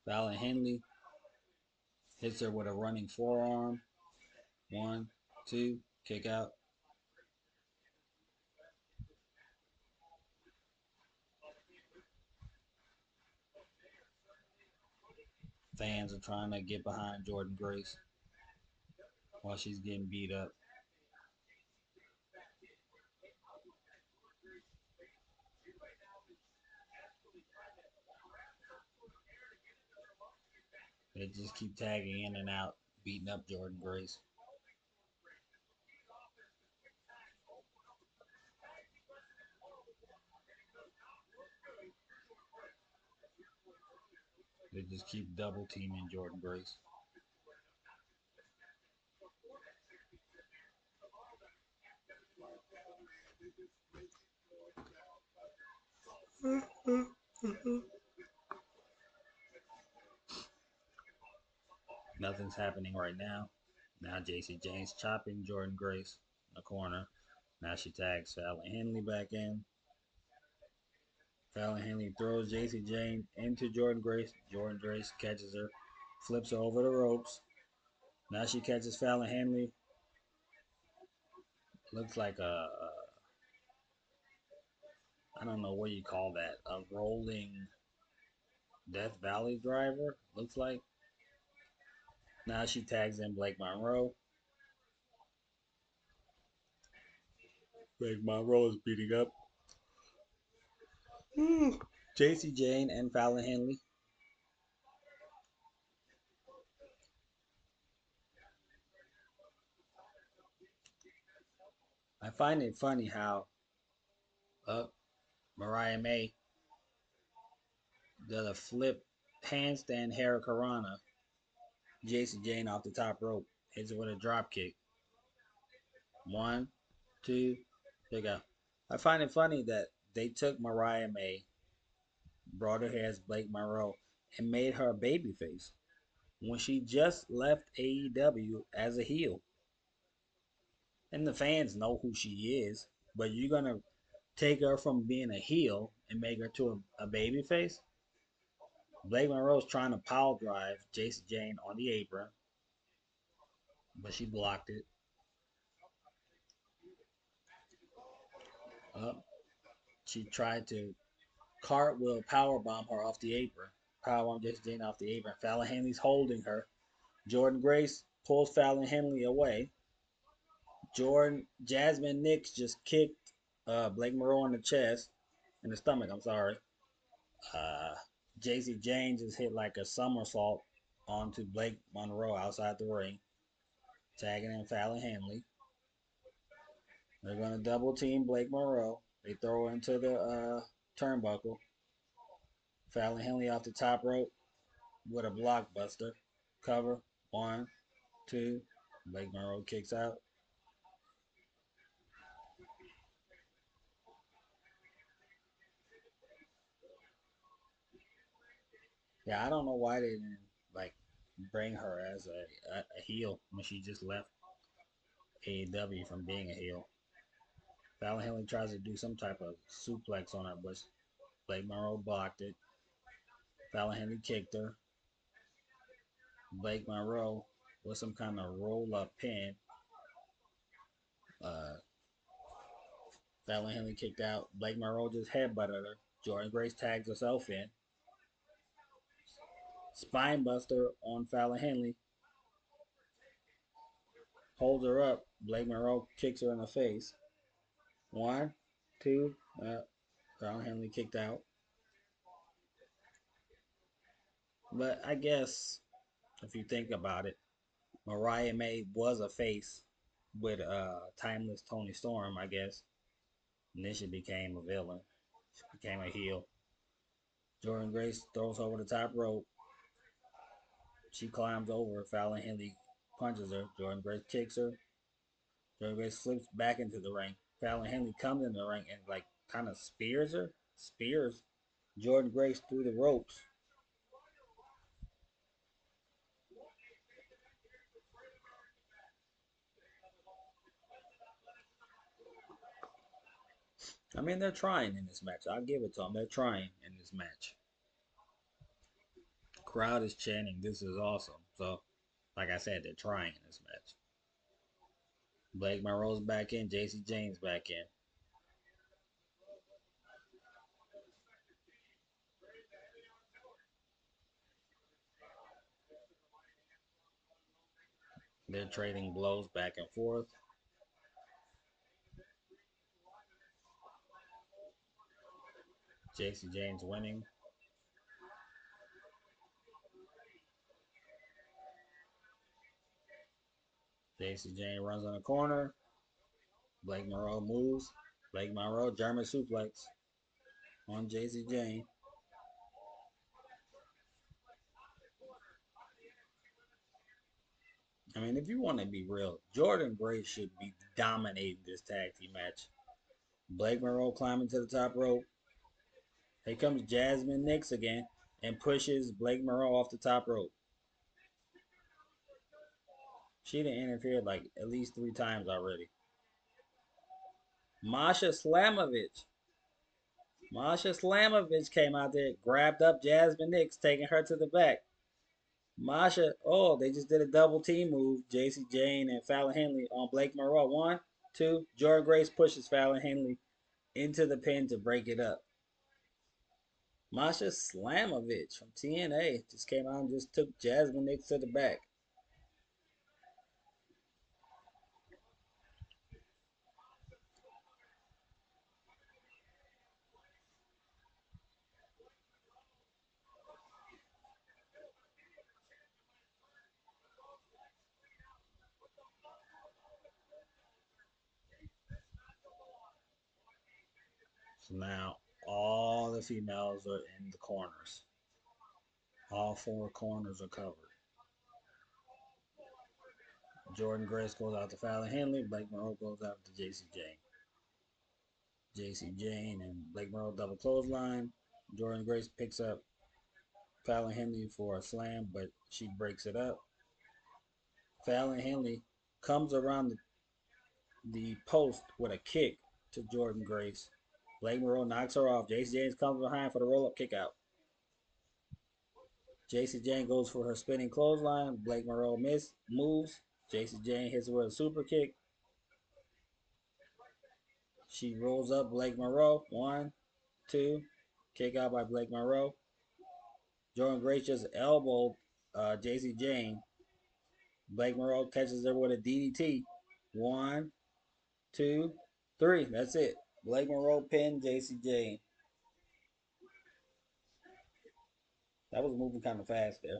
Fallon Henley hits her with a running forearm. One, two, kick out. Fans are trying to get behind Jordan Grace while she's getting beat up. They just keep tagging in and out, beating up Jordan Grace. They just keep double teaming Jordan Grace. Nothing's happening right now. Now JC Jane's chopping Jordan Grace in the corner. Now she tags Fallon Henley back in. Fallon Henley throws JC Jane into Jordan Grace. Jordan Grace catches her, flips her over the ropes. Now she catches Fallon Henley. Looks like I don't know what you call that, a rolling Death Valley driver. Looks like. Now she tags in Blake Monroe. Blake Monroe is beating up JC Jane and Fallon Henley. I find it funny how Mariah May does a flip handstand Hurricanrana. JC Jane off the top rope hits it with a drop kick. One, two, pick up. I find it funny that they took Mariah May, brought her here as Blake Monroe, and made her a babyface when she just left AEW as a heel. And the fans know who she is, but you're gonna take her from being a heel and make her to a baby face. Blake Monroe's trying to power drive Jason Jane on the apron, but she blocked it. Up, she tried to cartwheel power bomb her off the apron. Power bomb Jason Jane off the apron. Fallon Henley's holding her. Jordan Grace pulls Fallon Henley away. Jasmine Nix just kicked Blake Monroe in the chest, in the stomach. I'm sorry. Uh, JC James just hit like a somersault onto Blake Monroe outside the ring, tagging in Fallon Henley. They're going to double team Blake Monroe. They throw her into the turnbuckle. Fallon Henley off the top rope with a blockbuster. Cover. One, two. Blake Monroe kicks out. Yeah, I don't know why they didn't like bring her as a heel when she just left AEW from being a heel. Fallon Henley tries to do some type of suplex on her, but Blake Monroe blocked it. Fallon Henley kicked her. Blake Monroe with some kind of roll up pin. Uh, Fallon Henley kicked out. Blake Monroe just headbutted her. Jordynne Grace tags herself in. Spinebuster on Fallon Henley. Holds her up. Blake Monroe kicks her in the face. One, two. Fallon Henley kicked out. But I guess if you think about it, Mariah May was a face with Timeless Toni Storm, I guess. And then she became a villain. She became a heel. Jordynne Grace throws her over the top rope. She climbs over. Fallon Henley punches her. Jordynne Grace kicks her. Jordynne Grace slips back into the ring. Fallon Henley comes in the ring and like kind of spears her. Spears Jordynne Grace through the ropes. I mean, they're trying in this match. I'll give it to them. They're trying in this match. Crowd is chanting, "This is awesome." So, like I said, they're trying in this match. Blake Monroe's back in. JC James back in. They're trading blows back and forth. JC James winning. JC James runs on the corner. Blake Monroe moves. Blake Monroe German suplex on JC James. I mean, if you want to be real, Jordynne Grace should be dominating this tag team match. Blake Monroe climbing to the top rope. Here comes Jasmine Nix again and pushes Blake Monroe off the top rope. She done interfered like at least 3 times already. Masha Slamovich. Masha Slamovich came out there, grabbed up Jasmine Nix, taking her to the back. Masha, oh, they just did a double team move. JC Jane and Fallon Henley on Blake Monroe. One, two. Jordynne Grace pushes Fallon Henley into the pin to break it up. Masha Slamovich from TNA just came out and just took Jasmine Nix to the back. So now all the females are in the corners. All 4 corners are covered. Jordynne Grace goes out to Fallon Henley. Blake Monroe goes out to JC Jane. JC Jane and Blake Monroe double clothesline. Jordynne Grace picks up Fallon Henley for a slam, but she breaks it up. Fallon Henley comes around the post with a kick to Jordynne Grace. Blake Monroe knocks her off. JC James comes behind for the roll-up kick out. JC Jane goes for her spinning clothesline. Blake Monroe moves. JC Jane hits her with a super kick. She rolls up Blake Monroe. One, two. Kick out by Blake Monroe. Jordynne Grace just elbowed JC Jane. Blake Monroe catches her with a DDT. One, two, three. That's it. Blake Monroe pinned JC Jane. That was moving kind of fast there.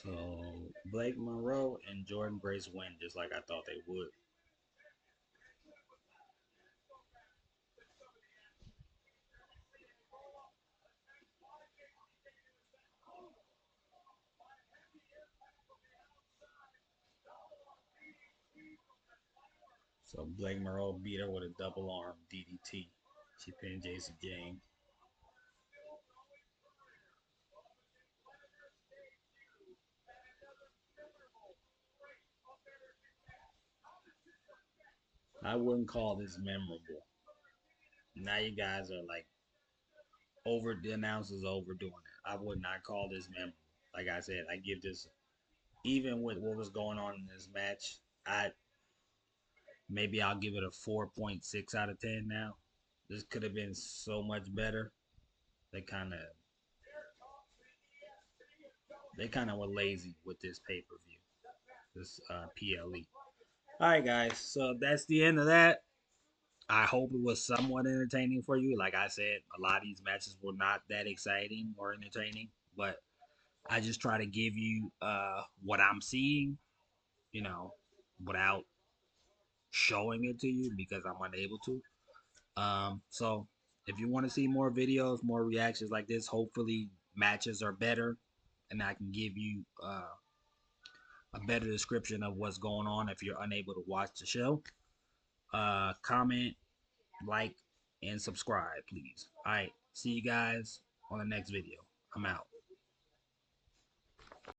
So Blake Monroe and Jordynne Grace win just like I thought they would. So Blake Monroe beat her with a double arm DDT. She pinned JC Jane. I wouldn't call this memorable. Now you guys are like over the announcers overdoing it. I would not call this memorable. Like I said, I give this even with what was going on in this match. I maybe I'll give it a 4.6 out of 10 now. This could have been so much better. They kind of they kind of were lazy with this pay per view, this PLE. All right, guys. So that's the end of that. I hope it was somewhat entertaining for you. Like I said, a lot of these matches were not that exciting or entertaining, but I just try to give you what I'm seeing, you know, without showing it to you because I'm unable to. So if you want to see more videos, more reactions like this, hopefully matches are better, and I can give you a better description of what's going on if you're unable to watch the show. Comment, like, and subscribe, please. All right, see you guys on the next video. I'm out.